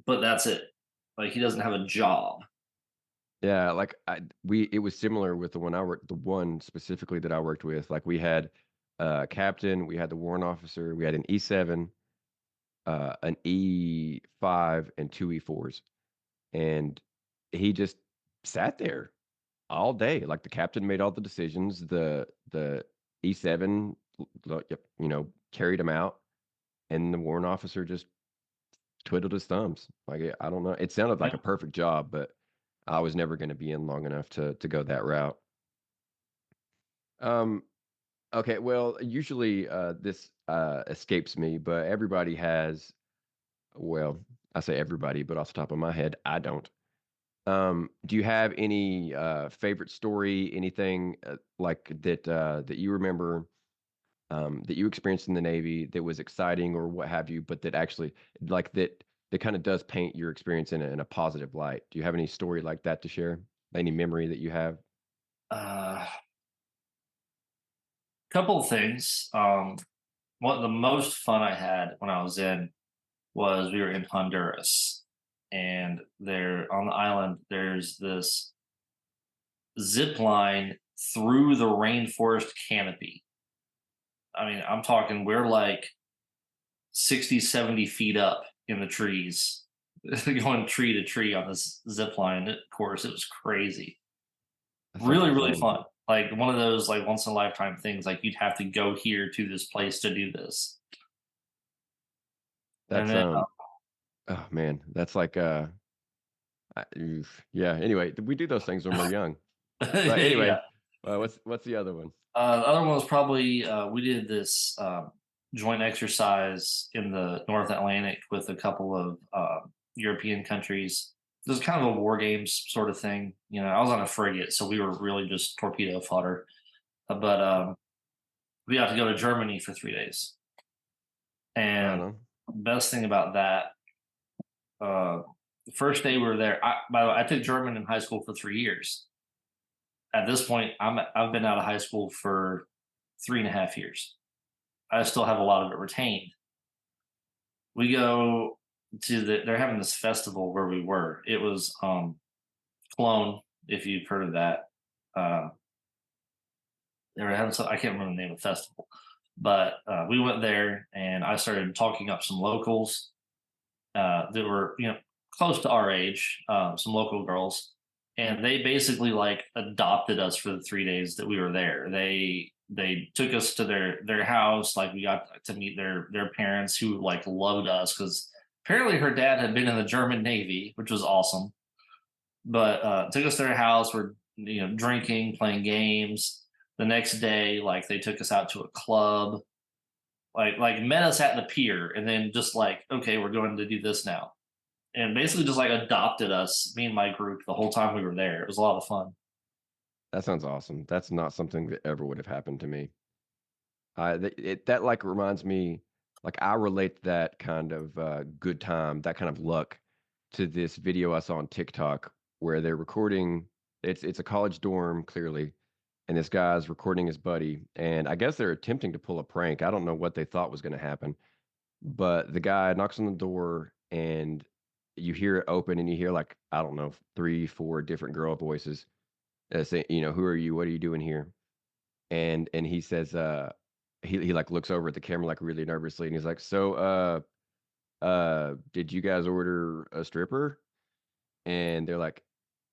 but that's it. Like he doesn't have a job. Yeah, like it was similar with the one specifically that I worked with. Like we had a captain, we had the warrant officer, we had an E7, an E5, and two E4s. And he just sat there all day. Like the captain made all the decisions. The E7 yep, carried him out, and the warrant officer just twiddled his thumbs. Like I don't know. It sounded like a Yeah. perfect job, but I was never going to be in long enough to go that route. Um, okay, well, usually this escapes me, but everybody has. Well, I say everybody, but off the top of my head, I don't. Do you have any favorite story, anything like that you remember that you experienced in the Navy that was exciting or what have you, but that actually like that kind of does paint your experience in a positive light? Do you have any story like that to share? Any memory that you have? Uh, couple of things. One the most fun I had when I was in was we were in Honduras, and there on the island there's this zip line through the rainforest canopy. I mean, I'm talking we're like 60, 70 feet up in the trees, going tree to tree on this zip line. Of course, it was crazy. That sounds Really, like really fun. fun. Like one of those like once in a lifetime things. Like you'd have to go here to this place to do this. And That's then, oh man, that's like oof. Yeah. Anyway, we do those things when we're young. But yeah, anyway, what's the other one? the other one was probably we did this joint exercise in the North Atlantic with a couple of European countries. It was kind of a war games sort of thing. I was on a frigate, so we were really just torpedo fodder. But we got to go to Germany for 3 days. Right And on. best thing about that, uh, the first day we were there. By the way, I took German in high school for 3 years. At this point, I've been out of high school for 3.5 years. I still have a lot of it retained. We go to they're having this festival where we were. It was Cologne, if you've heard of that. Uh, they were having some, I can't remember the name of the festival, but we went there and I started talking up some locals that were close to our age, some local girls, and they basically like adopted us for the 3 days that we were there. They took us to their house, like we got to meet their parents who like loved us because apparently her dad had been in the German Navy, which was awesome. But took us to their house. We're drinking, playing games. The next day, like they took us out to a club, like met us at the pier, and then just like, okay, we're going to do this now, and basically just like adopted us, me and my group, the whole time we were there. It was a lot of fun. That sounds awesome. That's not something that ever would have happened to me. That like reminds me, like I relate that kind of good time, that kind of luck, to this video I saw on TikTok where they're recording. It's a college dorm clearly, and this guy's recording his buddy, and I guess they're attempting to pull a prank. I don't know what they thought was going to happen, but the guy knocks on the door, and you hear it open, and you hear like I don't know 3, 4 different girl voices saying, "Who are you? What are you doing here?" and he says, he, like, looks over at the camera, like, really nervously, and he's like, "So, did you guys order a stripper?" And they're like,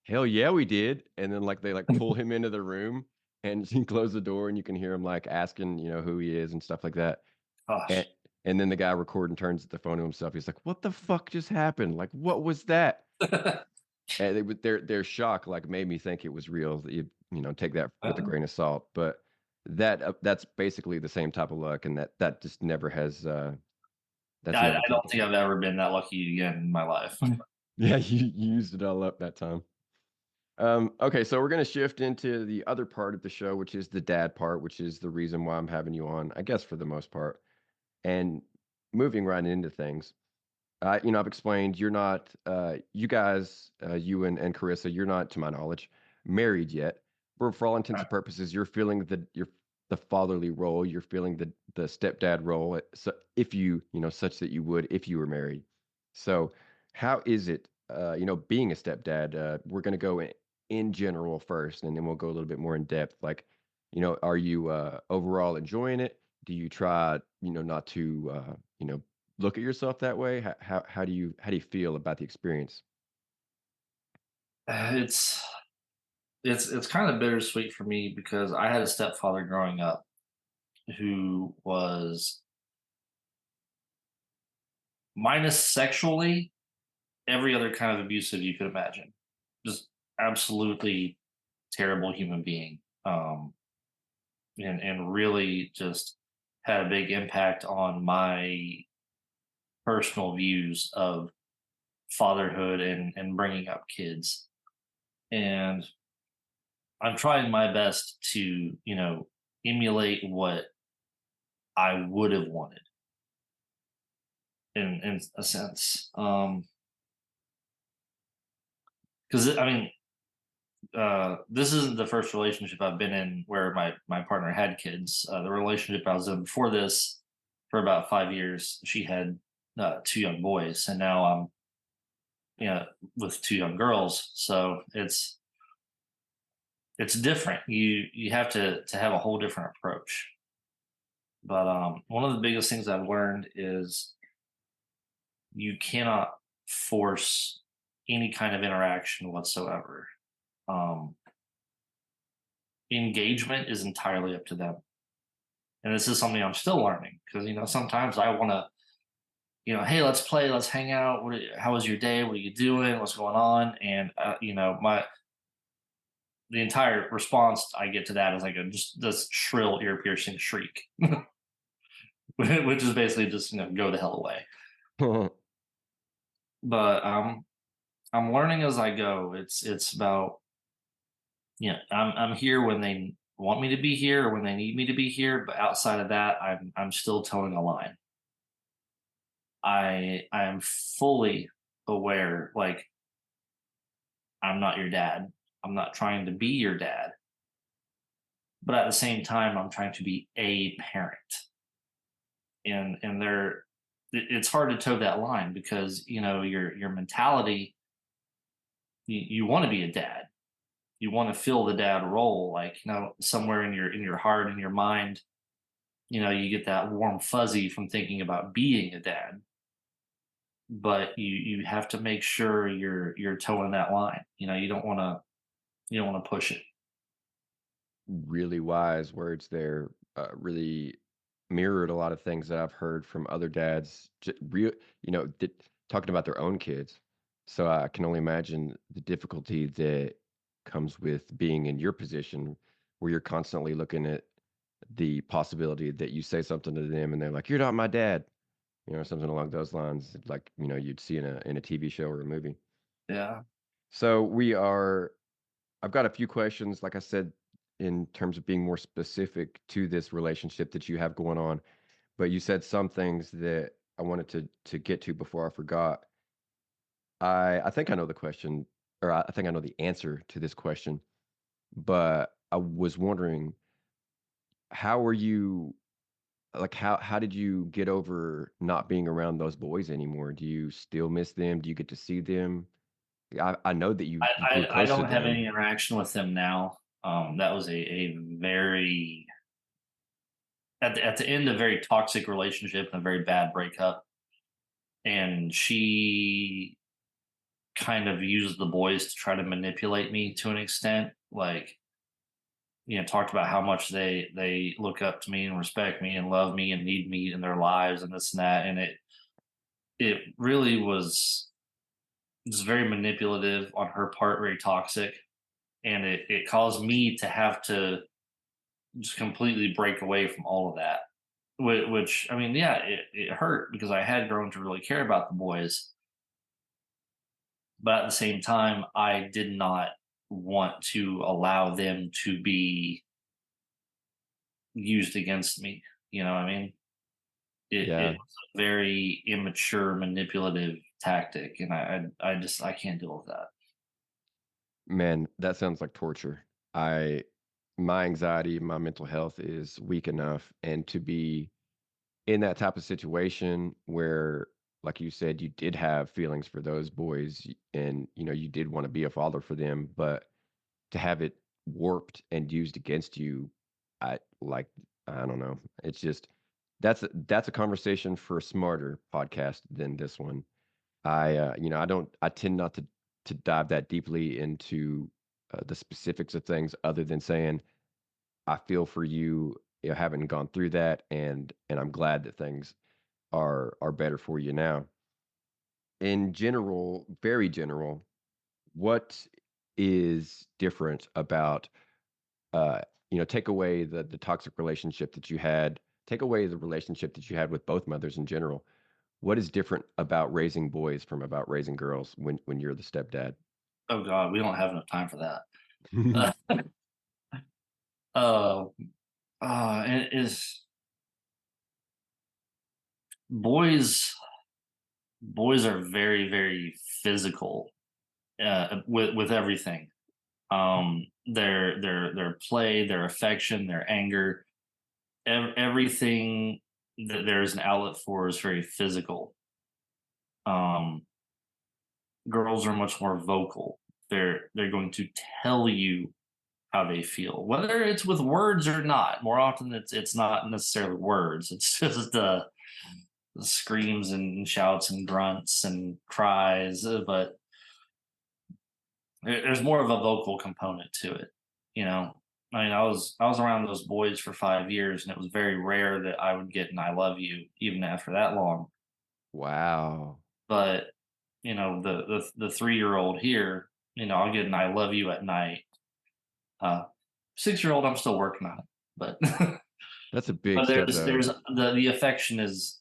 "Hell yeah, we did." And then, like, they, like, pull him into the room, and he close the door, and you can hear him, like, asking, who he is and stuff like that. And Gosh. and then the guy recording turns the phone to himself. He's like, "What the fuck just happened? Like, what was that?" And they would their shock, like, made me think it was real. Take that with a Uh, grain of salt, but that's basically the same type of luck, and that just never has, that's I never don't taken think me. I've ever been that lucky again in my life. Yeah, you used it all up that time. Okay, so we're gonna shift into the other part of the show, which is the dad part, which is the reason why I'm having you on, I guess, for the most part. And moving right into things, I've explained you're not, you guys, you and Carissa, you're not, to my knowledge, married yet. But for all intents and purposes, you're feeling the fatherly role. You're feeling the stepdad role. So if such that you would if you were married. So how is it, being a stepdad? We're gonna go in general first, and then we'll go a little bit more in depth. Like, are you overall enjoying it? Do you try, not to, look at yourself that way? How do you feel about the experience? It's it's kind of bittersweet for me because I had a stepfather growing up who was minus sexually every other kind of abusive you could imagine. Just absolutely terrible human being. And really just had a big impact on my personal views of fatherhood and bringing up kids. And I'm trying my best to, emulate what I would have wanted in a sense. Because I mean, this isn't the first relationship I've been in where my partner had kids. The relationship I was in before this, for about 5 years, she had two young boys, and now I'm with two young girls. So it's different. You have to have a whole different approach. But one of the biggest things I've learned is you cannot force any kind of interaction whatsoever. Um, Engagement is entirely up to them. And this is something I'm still learning because sometimes I want to, hey, let's play, let's hang out. How was your day? What are you doing? What's going on? And my the entire response I get to that is like a just this shrill, ear piercing shriek, which is basically just go the hell away. But I'm learning as I go. It's about I'm here when they want me to be here or when they need me to be here. But outside of that, I'm still towing a line. I am fully aware, like, I'm not your dad. I'm not trying to be your dad, but at the same time, I'm trying to be a parent. And it's hard to toe that line because your mentality, you want to be a dad. You want to fill the dad role, like somewhere in your heart and your mind, you get that warm fuzzy from thinking about being a dad, but you have to make sure you're towing that line. You don't want to push it. Really wise words there. Really mirrored a lot of things that I've heard from other dads. Talking about their own kids. So I can only imagine the difficulty that comes with being in your position, where you're constantly looking at the possibility that you say something to them, and they're like, "You're not my dad," something along those lines, like you'd see in a TV show or a movie. Yeah. So we are I've got a few questions, like I said, in terms of being more specific to this relationship that you have going on. But you said some things that I wanted to get to before I forgot. I think I know the question, or I think I know the answer to this question. But I was wondering, how were you like how did you get over not being around those boys anymore? Do you still miss them? Do you get to see them? I know that you I, grew I close to don't have any them. interaction with them now. That was a very at the end, a very toxic relationship and a very bad breakup, and she kind of used the boys to try to manipulate me to an extent. Like, talked about how much they look up to me and respect me and love me and need me in their lives and this and that, and it really was just very manipulative on her part, very toxic, and it caused me to have to just completely break away from all of that. Which, I mean, yeah, it hurt because I had grown to really care about the boys, but at the same time, I did not want to allow them to be used against me. You know what I mean? It Yeah, was a very immature, manipulative tactic, and I can't deal with that. man, that sounds like torture. I My anxiety, my mental health is weak enough, and to be in that type of situation where, like you said, you did have feelings for those boys, and you did want to be a father for them, but to have it warped and used against you, I like, I don't know. It's just that's a conversation for a smarter podcast than this one. I tend not to dive that deeply into the specifics of things, other than saying I feel for you, having gone through that, and I'm glad that things are better for you now. In general, very general, what is different about, take away the toxic relationship that you had, take away the relationship that you had with both mothers in general. What is different about raising boys from about raising girls when you're the stepdad? Oh God, we don't have enough time for that. Uh, and it is boys. Boys are very, very physical with everything. Their play, their affection, their anger, everything that there is an outlet for is very physical. Um, Girls are much more vocal. They're going to tell you how they feel, whether it's with words or not. More often, it's not necessarily words. It's just the screams and shouts and grunts and cries. But there's more of a vocal component to it. You know, I mean, I was around those boys for 5 years, and it was very rare that I would get an "I love you" even after that long. Wow. But the 3-year-old here, I'll get an "I love you" at night. 6-year-old, I'm still working on it, but That's a big but step, there's though. the affection is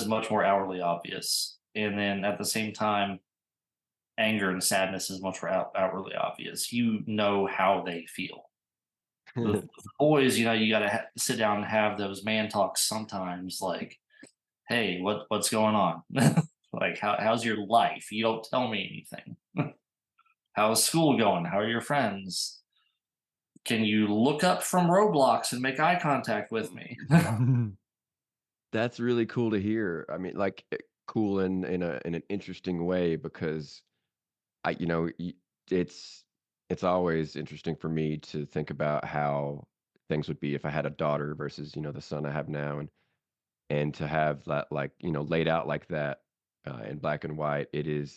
much more outwardly obvious, and then at the same time, anger and sadness is much more outwardly obvious. You know how they feel. With boys, you got to sit down and have those man talks sometimes. Like, hey, what's going on? Like, how's your life? You don't tell me anything. How's school going? How are your friends? Can you look up from Roblox and make eye contact with me? That's really cool to hear. I mean, like, cool in an interesting way, because I you know, y it's always interesting for me to think about how things would be if I had a daughter versus, the son I have now, and to have that, like, laid out like that, in black and white. It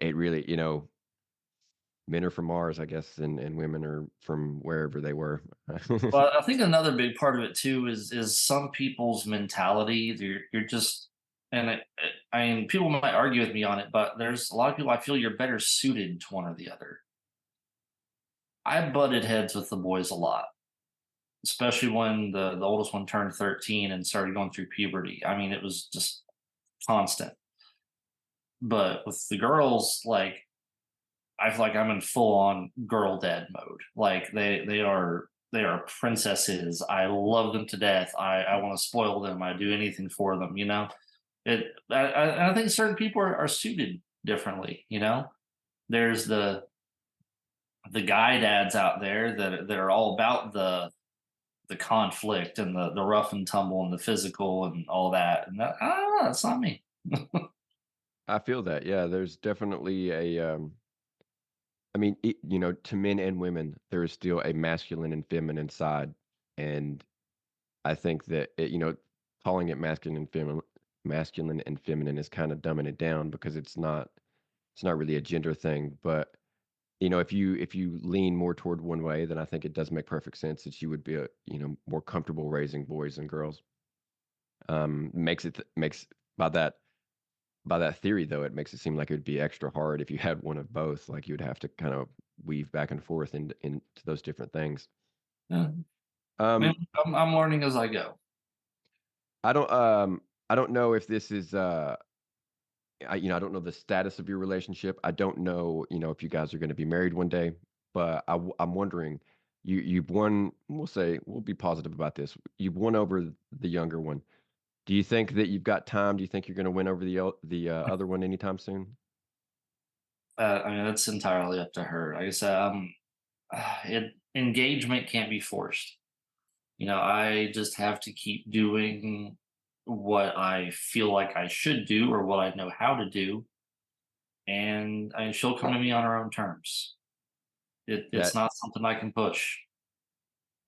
really, men are from Mars, I guess, and women are from wherever they were. Well, I think another big part of it too is some people's mentality. You're just, and I mean, people might argue with me on it, but there's a lot of people I feel you're better suited to one or the other. I butted heads with the boys a lot, especially when the oldest one turned 13 and started going through puberty. I mean, it was just constant. But with the girls, like, I feel like I'm in full on girl dad mode. Like, they are princesses. I love them to death. I want to spoil them. I do anything for them. I think certain people are suited differently. There's the guy dads out there that are all about the conflict and the rough and tumble and the physical and all that. And that, I don't know, that's not me. I feel that, yeah, there's definitely I mean, to men and women, there is still a masculine and feminine side, and I think that calling it masculine and feminine is kinda dumbing it down because it's not really a gender thing, but, if you lean more toward one way, then I think it does make perfect sense that you would be, more comfortable raising boys and girls. Makes by that theory, though, it makes it seem like it would be extra hard if you had one of both, like, you'd have to kind of weave back and forth into those different things. Yeah, I mean, Um, I'm learning as I go. I don't, um I don't know if this is, I don't know the status of your relationship. I don't know, if you guys are gonna be married one day, but I'm wondering, you've won we'll be positive about this. You've won over the younger one. Do you think that you've got time? Do you think you're gonna win over other one anytime soon? I mean, that's entirely up to her. Like I said, engagement can't be forced. I just have to keep doing what I feel like I should do or what I know how to do, and she'll come to me on her own terms. It's That not something I can push.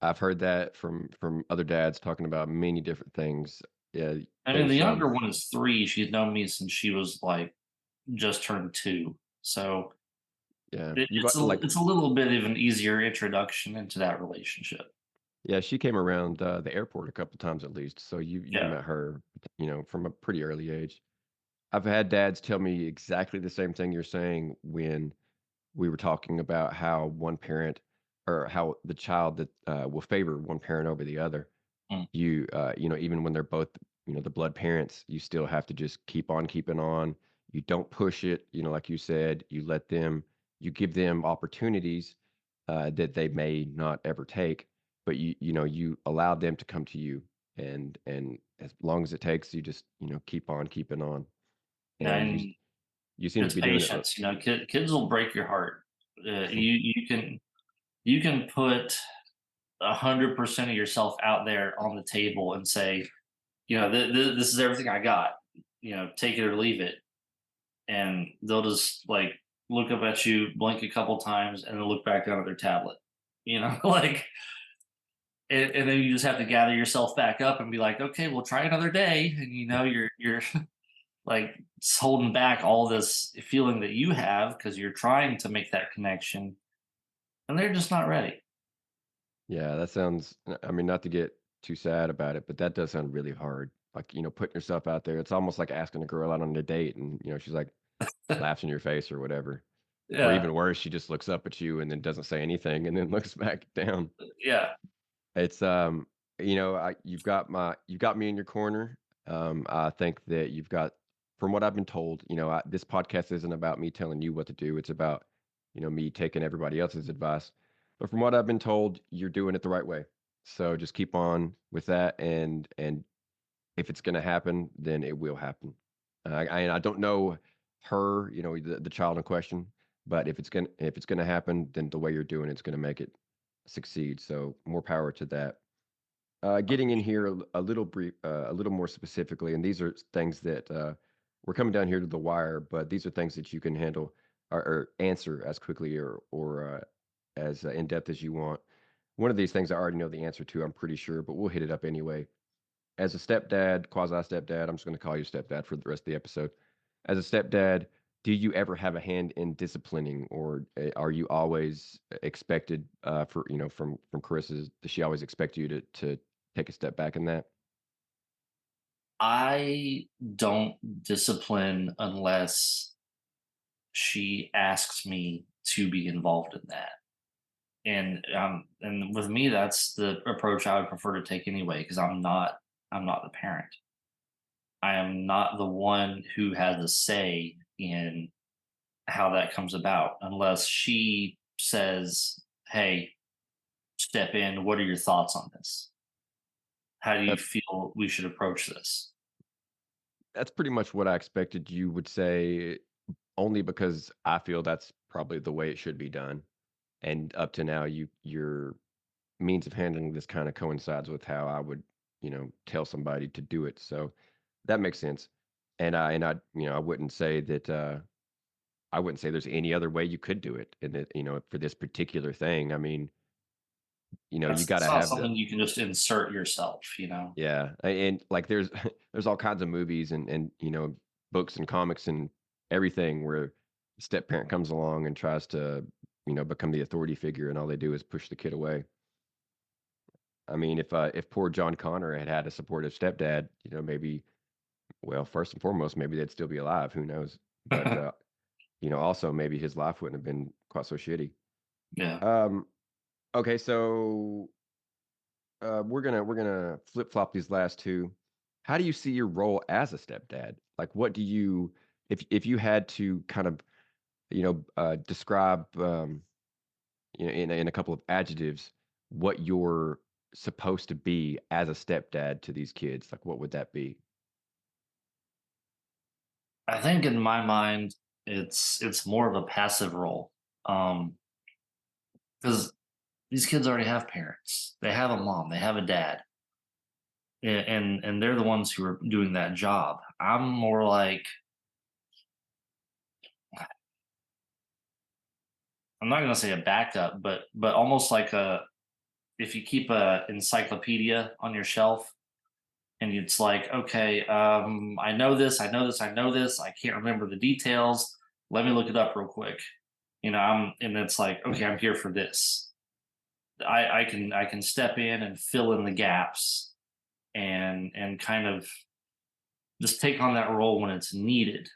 I've heard that from other dads talking about many different things. Yeah, I mean, the there's, younger one is 3. She's known me since she was like just turned 2, so yeah, it, you've, it's a like it's a little bit of an easier introduction into that relationship. yeah, she came around, the airport a couple times at least, so you've Yeah. met her, from a pretty early age. I've had dads tell me exactly the same thing you're saying when we were talking about how one parent or how the child that, will favor one parent over the other. Mm. Even when they're both, the blood parents, you still have to just keep on keeping on. You don't push it, like you said, you give them opportunities, that they may not ever take, but you allow them to come to you, and as long as it takes, you just, keep on keeping on, and And you seem to it's be doing it. patience. Kids will break your heart. You can put 100% of yourself out there on the table and say, this is everything I got. Take it or leave it, and they'll just like look up at you, blink a couple times, and then look back down at their tablet. Like, and then you just have to gather yourself back up and be like, okay, we'll try another day. And you're like holding back all this feeling that you have because you're trying to make that connection, and they're just not ready. Yeah, that sounds I mean, not to get too sad about it, but that does sound really hard. Like, putting yourself out there. It's almost like asking a girl out on a date and, she's like laughs in your face or whatever. Or Yeah, even worse, she just looks up at you and then doesn't say anything and then looks back down. yeah. It's you've got me in your corner. I think that you've got from what I've been told, this podcast isn't about me telling you what to do. It's about, me taking everybody else's advice. But from what I've been told, you're doing it the right way. So just keep on with that, and if it's going to happen, then it will happen. I don't know her, the child in question, but if it's gonna happen, then the way you're doing it's gonna make it succeed. So more power to that. Getting in here a little brief, a little more specifically, and these are things that we're coming down here to the wire, but these are things that you can handle or answer as quickly or as in depth as you want. One of these things I already know the answer to, I'm pretty sure, but we'll hit it up anyway. As a stepdad, quasi stepdad, I'm just going to call you stepdad for the rest of the episode. As a stepdad, do you ever have a hand in disciplining, or are you always expected from Carissa's? Does she always expect you to take a step back in that? I don't discipline unless she asks me to be involved in that. And with me, that's the approach I would prefer to take anyway, because I'm not the parent. I am not the one who has a say in how that comes about unless she says, "Hey, step in. What are your thoughts on this? How do you That's feel we should approach this?" that's pretty much what I expected you would say, only because I feel that's probably the way it should be done. And up to now, your means of handling this kind of coincides with how I would, tell somebody to do it. So that makes sense. I wouldn't say that I wouldn't say there's any other way you could do it. And that, for this particular thing, I mean, You got That's to not have the. something you can just insert yourself, you know? Yeah, and like there's all kinds of movies and books and comics and everything where a step parent comes along and tries to become the authority figure, and all they do is push the kid away. I mean, if poor John Connor had had a supportive stepdad, maybe, well, first and foremost, maybe they'd still be alive. Who knows? But also maybe his life wouldn't have been quite so shitty. Yeah. Um, okay, so we're gonna flip flop these last two. How do you see your role as a stepdad? Like, what do you, if you had to kind of describe in a couple of adjectives what you're supposed to be as a stepdad to these kids? Like, what would that be? I think in my mind, it's more of a passive role. Because these kids already have parents. They have a mom, they have a dad. And they're the ones who are doing that job. I'm more like, I'm not gonna say a backup, but almost like a, if you keep a encyclopedia on your shelf and it's like, okay, I know this, I know this, I know this, I can't remember the details. Let me look it up real quick. And it's like, okay, I'm here for this. I can step in and fill in the gaps and kind of just take on that role when it's needed.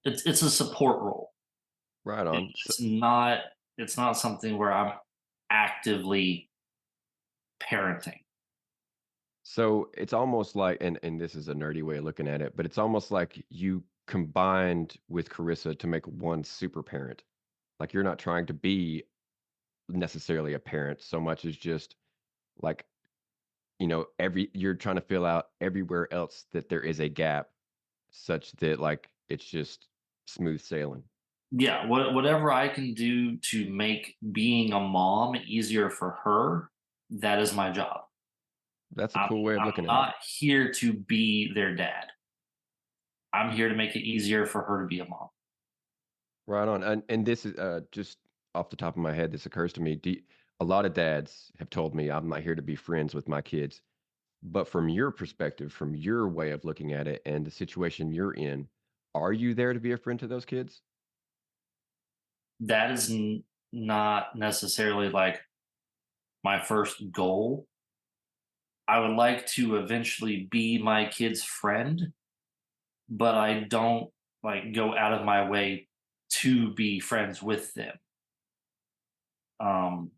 It's a support role. Right It, on. So, it's not something where I'm actively parenting. so it's almost like, and this is a nerdy way of looking at it, but it's almost like you combined with Carissa to make one super parent. Like, you're not trying to be necessarily a parent so much as just like every you're trying to fill out everywhere else that there is a gap such that like it's just smooth sailing. Yeah, whatever I can do to make being a mom easier for her, that is my job. That's a I'm cool way of I'm looking at it. not here to be their dad. I'm here to make it easier for her to be a mom. Right on. And this is just off the top of my head, this occurs to me. A lot of dads have told me I'm not here to be friends with my kids. But from your perspective, from your way of looking at it and the situation you're in, are you there to be a friend to those kids? That is not necessarily like my first goal. I would like to eventually be my kid's friend, but I don't like go out of my way to be friends with them. Um,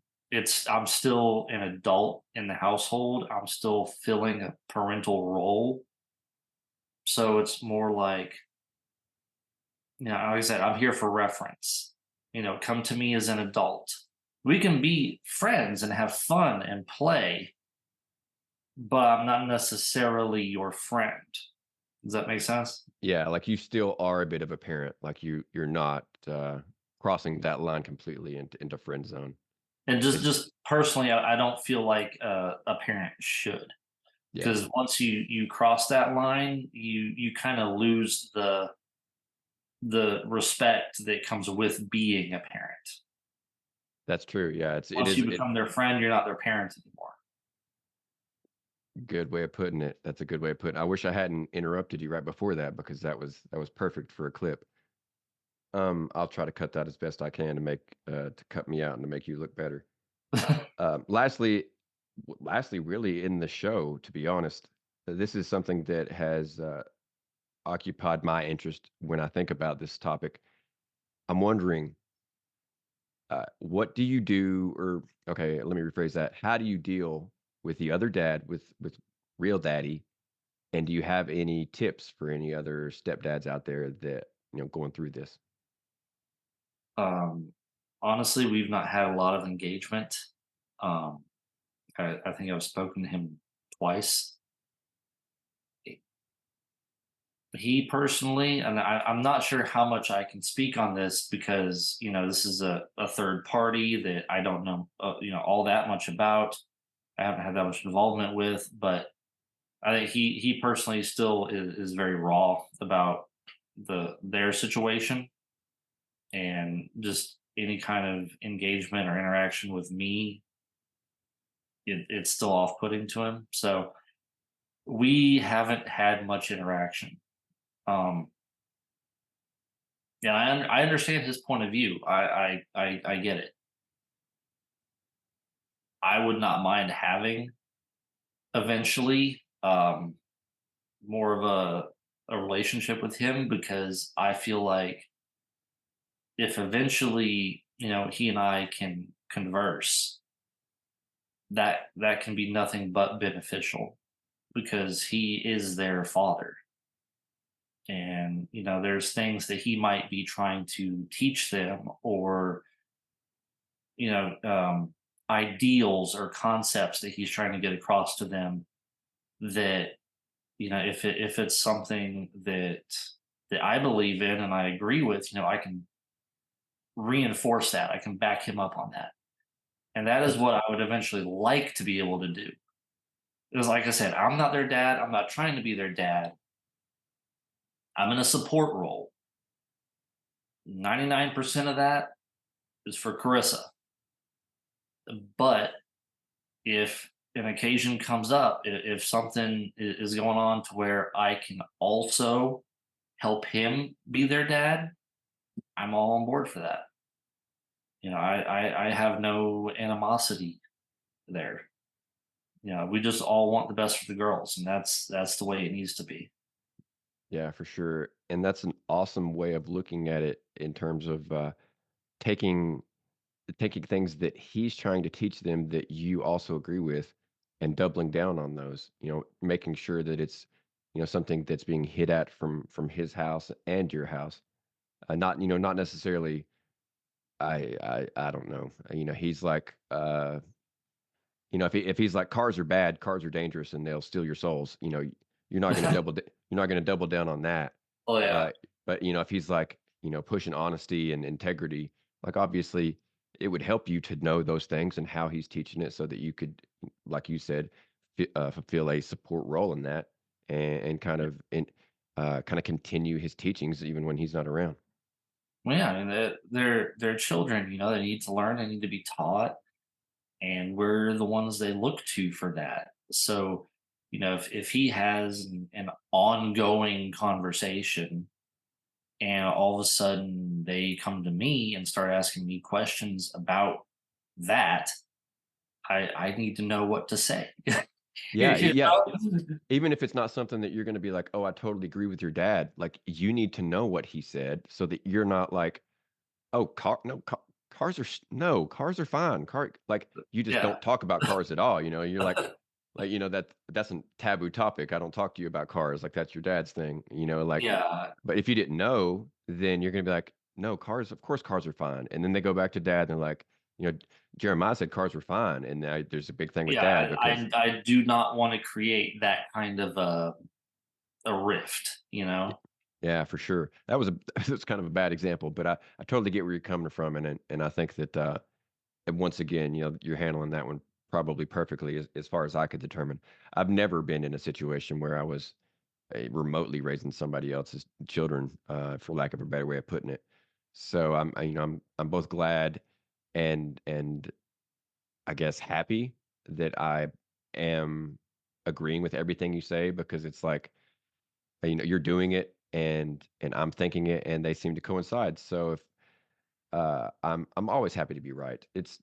I'm still an adult in the household. I'm still filling a parental role. So it's more like, like I said, I'm here for reference. Come to me as an adult. We can be friends and have fun and play, but I'm not necessarily your friend. Does that make sense? Yeah, like you still are a bit of a parent. Like you're not crossing that line completely into friend zone. And just It's just personally, I don't feel like a parent should, yeah, because once you cross that line, you kind of lose the respect that comes with being a parent. that's true. Yeah, it Once is you it become their friend, you're not their parent anymore. good way of putting it. That's a good way of putting it. I wish I hadn't interrupted you right before that because that was perfect for a clip. I'll try to cut that as best I can to make to cut me out and to make you look better. Lastly, lastly, really in the show, to be honest, this is something that has occupied my interest when I think about this topic. I'm wondering, what do you do, or okay, let me rephrase that. How do you deal with the other dad, with real daddy, and do you have any tips for any other stepdads out there that going through this? um, Honestly, we've not had a lot of engagement. Um, I think I've spoken to him twice. He personally, and I'm not sure how much I can speak on this because this is a third party that I don't know all that much about. I haven't had that much involvement with, but I think he personally still is very raw about their situation, and just any kind of engagement or interaction with me. it's still off putting to him. So we haven't had much interaction. Um, yeah, I understand his point of view. I get it. I would not mind having eventually more of a relationship with him, because I feel like if eventually, he and I can converse, that can be nothing but beneficial, because he is their father. And there's things that he might be trying to teach them, or you know um, ideals or concepts that he's trying to get across to them, that if it's something that I believe in and I agree with, I can reinforce that. I can back him up on that. And that is what I would eventually like to be able to do. Because, like I said, I'm not their dad. I'm not trying to be their dad. I'm in a support role. 99% of that is for Carissa. But if an occasion comes up, if something is going on to where I can also help him be their dad, I'm all on board for that. I have no animosity there. We just all want the best for the girls, and that's the way it needs to be. Yeah, for sure. And that's an awesome way of looking at it in terms of taking taking things that he's trying to teach them that you also agree with and doubling down on those, making sure that it's, something that's being hit at from his house and your house. Not, not necessarily I don't know. He's like if he's like cars are bad, cars are dangerous and they'll steal your souls, you're not going to double down on that. Oh yeah, Uh but if he's like, pushing honesty and integrity, like obviously it would help you to know those things and how he's teaching it so that you could, like you said, fulfill a support role in that and kind of continue his teachings even when he's not around. well, yeah. I mean, they're children. They need to learn. They need to be taught, and we're the ones they look to for that. So, if he has an ongoing conversation, and all of a sudden they come to me and start asking me questions about that, I need to know what to say. Yeah, You yeah. know? Even if it's not something that you're gonna be like, "Oh, I totally agree with your dad," like, you need to know what he said so that you're not like, "Oh, cars are no, cars are fine, like, you just Yeah. don't talk about cars at all, you're like, that's a taboo topic, I don't talk to you about cars, like, that's your dad's thing, like, Yeah. but if you didn't know, then you're gonna be like, "No, cars of course cars are fine," and then they go back to dad and they're like, you know, "Jeremiah said cars were fine," and now there's a big thing with Yeah. dad I, because I, I do not want to create that kind of a rift, you know? yeah, for sure. That was a that's kind of a bad example, but I totally get where you're coming from, and I think that and once again, you're handling that one probably perfectly as far as I could determine. I've never been in a situation where I was remotely raising somebody else's children, for lack of a better way of putting it. So I'm both glad and I guess happy that I am agreeing with everything you say because it's like you're doing it and I'm thinking it and they seem to coincide. So if I'm always happy to be right. It's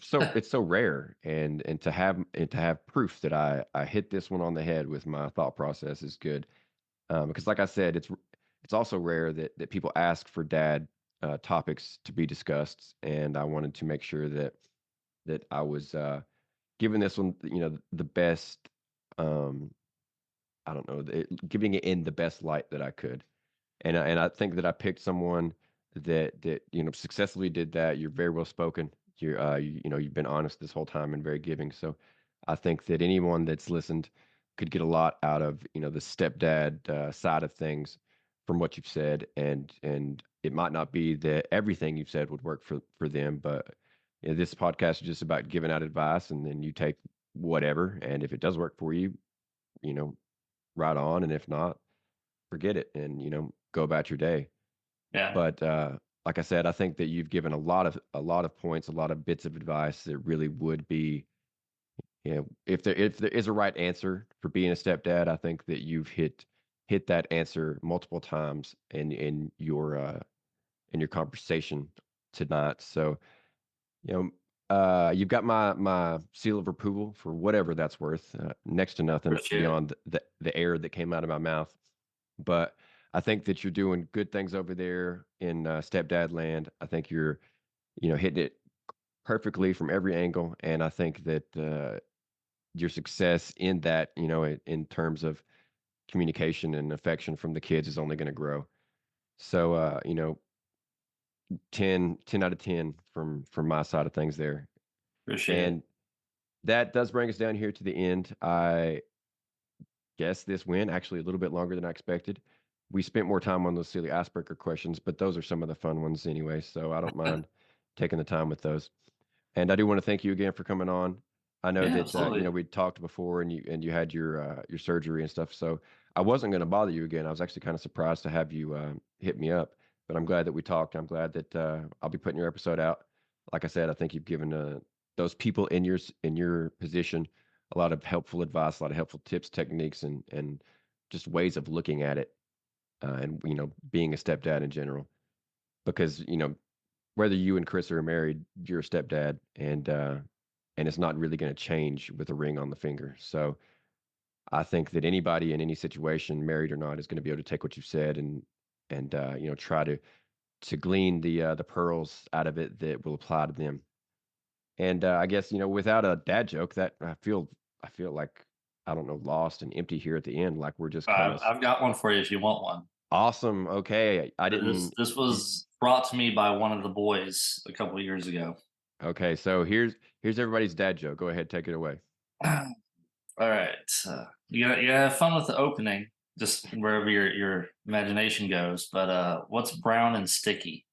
so rare and to have proof that I hit this one on the head with my thought process is good. Because like I said, it's also rare that people ask for dad topics to be discussed, and I wanted to make sure that I was giving this one, the best. Um, I don't know, giving it in the best light that I could. And I think that I picked someone that successfully did that. You're very well spoken. You've been honest this whole time and very giving. So I think that anyone that's listened could get a lot out of the stepdad side of things from what you've said. And it might not be that everything you've said would work for them, but this podcast is just about giving out advice, and then you take whatever. And if it does work for you, you know, right on. And if not, forget it and go about your day. Yeah. But like I said, I think that you've given a lot of points, a lot of bits of advice that really would be Yeah, if there is a right answer for being a stepdad, I think that you've hit that answer multiple times in your conversation tonight. So, you know, you've got my seal of approval for whatever that's worth. Next to nothing Appreciate it. beyond the air that came out of my mouth. But I think that you're doing good things over there in stepdad land. I think you're hitting it perfectly from every angle, and I think that your success in that in terms of communication and affection from the kids is only going to grow. So 10 out of 10 from my side of things there. Appreciate it. And that does bring us down here to the end. I guess this went actually a little bit longer than I expected. We spent more time on those silly icebreaker questions, but those are some of the fun ones anyway, so I don't mind taking the time with those. And I do want to thank you again for coming on. I know Yeah, that absolutely. we talked before, and you had your surgery and stuff. So I wasn't going to bother you again. I was actually kind of surprised to have you hit me up, but I'm glad that we talked. I'm glad that I'll be putting your episode out. Like I said, I think you've given those people in your position a lot of helpful advice, a lot of helpful tips, techniques, and just ways of looking at it, and being a stepdad in general. Because whether you and Chris are married, you're a stepdad, and it's not really going to change with a ring on the finger. So I think that anybody in any situation, married or not, is going to be able to take what you've said and try to glean the pearls out of it that will apply to them. And I guess without a dad joke, that I feel like I don't know, lost and empty here at the end. Like we're just kind of I've got one for you if you want one. awesome. Okay, I This didn't. this You, was brought to me by one of the boys a couple of years ago. okay, so here's everybody's dad joke. Go ahead, take it away. All right. You gotta have fun with the opening, just wherever your imagination goes. But what's brown and sticky?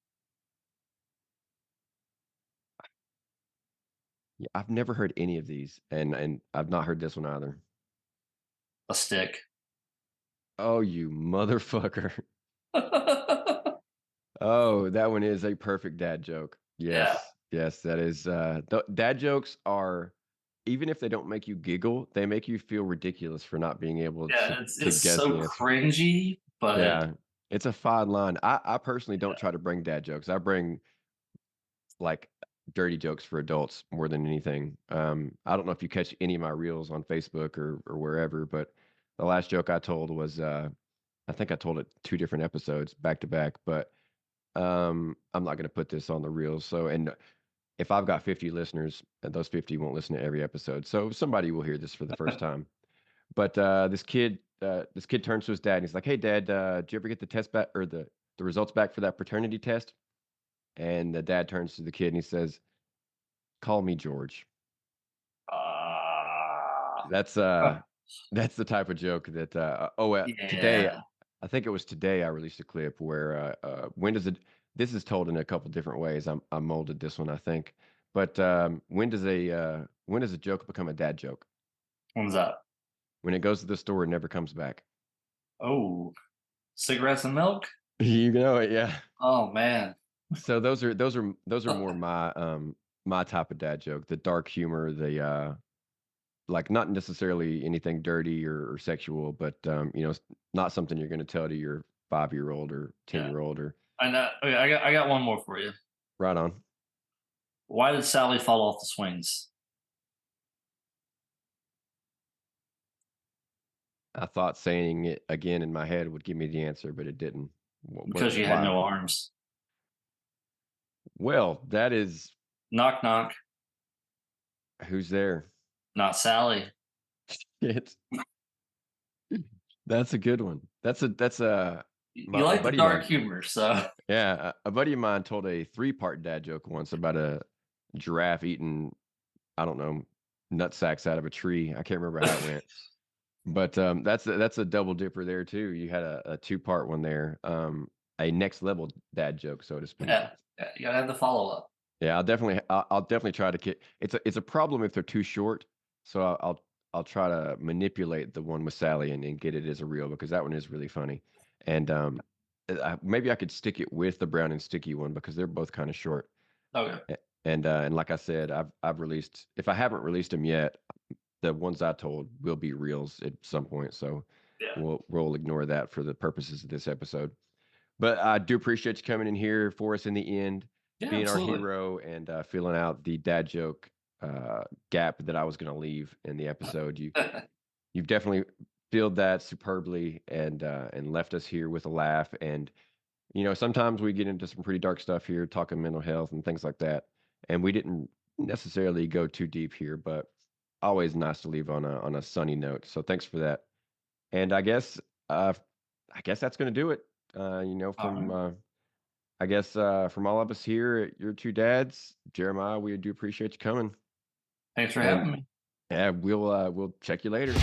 Yeah, I've never heard any of these, and I've not heard this one either. A stick. Oh, you motherfucker. Oh, that one is a perfect dad joke. Yeah, Yes. Yes, that is, dad jokes are even if they don't make you giggle, they make you feel ridiculous for not being able to yeah. It's to it's guess so the answer. cringy, but Yeah. It's a fine line. I personally don't try to bring dad jokes. I bring, like, dirty jokes for adults more than anything. I don't know if you catch any of my reels on Facebook or wherever, but the last joke I told was, I think I told it 2 different episodes back to back, but, I'm not gonna put this on the reels, so and if I've got 50 listeners, those 50 won't listen to every episode, so somebody will hear this for the first time. But, this kid turns to his dad, and he's like, "Hey, dad, did you ever get the test back or the results back for that paternity test?" And the dad turns to the kid and he says, "Call me George." uh, That's, that's the type of joke that, today yeah. I think it was today I released a clip where, when does it this is told in a couple different ways. I molded this one, I think. But, when does a joke become a dad joke? When's up? When it goes to the store and never comes back. Oh, cigarettes and milk. You know it, yeah. Oh man. So those are more my type of dad joke, the dark humor, like, not necessarily anything dirty or sexual, but, not something you're gonna tell to your 5-year-old or Yeah, 10-year-old or I know. Okay, I got one more for you. right on. Why did Sally fall off the swings? I thought saying it again in my head would give me the answer, but it didn't. Because she had Why? no arms. Well, that is Knock knock. who's there? Not Sally. It's that's a good one. That's You a like the buddy of dark mine. humor, so Yeah, a buddy of mine told a three-part dad joke once about a giraffe eating, I don't know, nut sacks out of a tree. I can't remember how it went. But, that's a double dipper there too. You had a two-part one there, a next level dad joke, so to speak. yeah, yeah, you gotta have the follow up. Yeah, I'll definitely try to get it's a problem if they're too short, so I'll try to manipulate the one with Sally and get it as a reel because that one is really funny. And, maybe I could stick it with the brown and sticky one because they're both kinda short. Okay. And like I said, I've released if I haven't released them yet, the ones I told will be reels at some point, so Yeah. we'll ignore that for the purposes of this episode. But I do appreciate you coming in here for us in the end, Yeah, being our absolutely. hero and filling out the dad joke gap that I was going to leave in the episode. You've definitely filled that superbly and left us here with a laugh. And sometimes we get into some pretty dark stuff here, talking mental health and things like that. And we didn't necessarily go too deep here, but always nice to leave on a sunny note. So thanks for that. And uh, I guess that's going to do it. All From right. from all of us here at Your Two Dads, Jeremiah, we do appreciate you coming. Thanks for And having me. yeah, we'll check you later.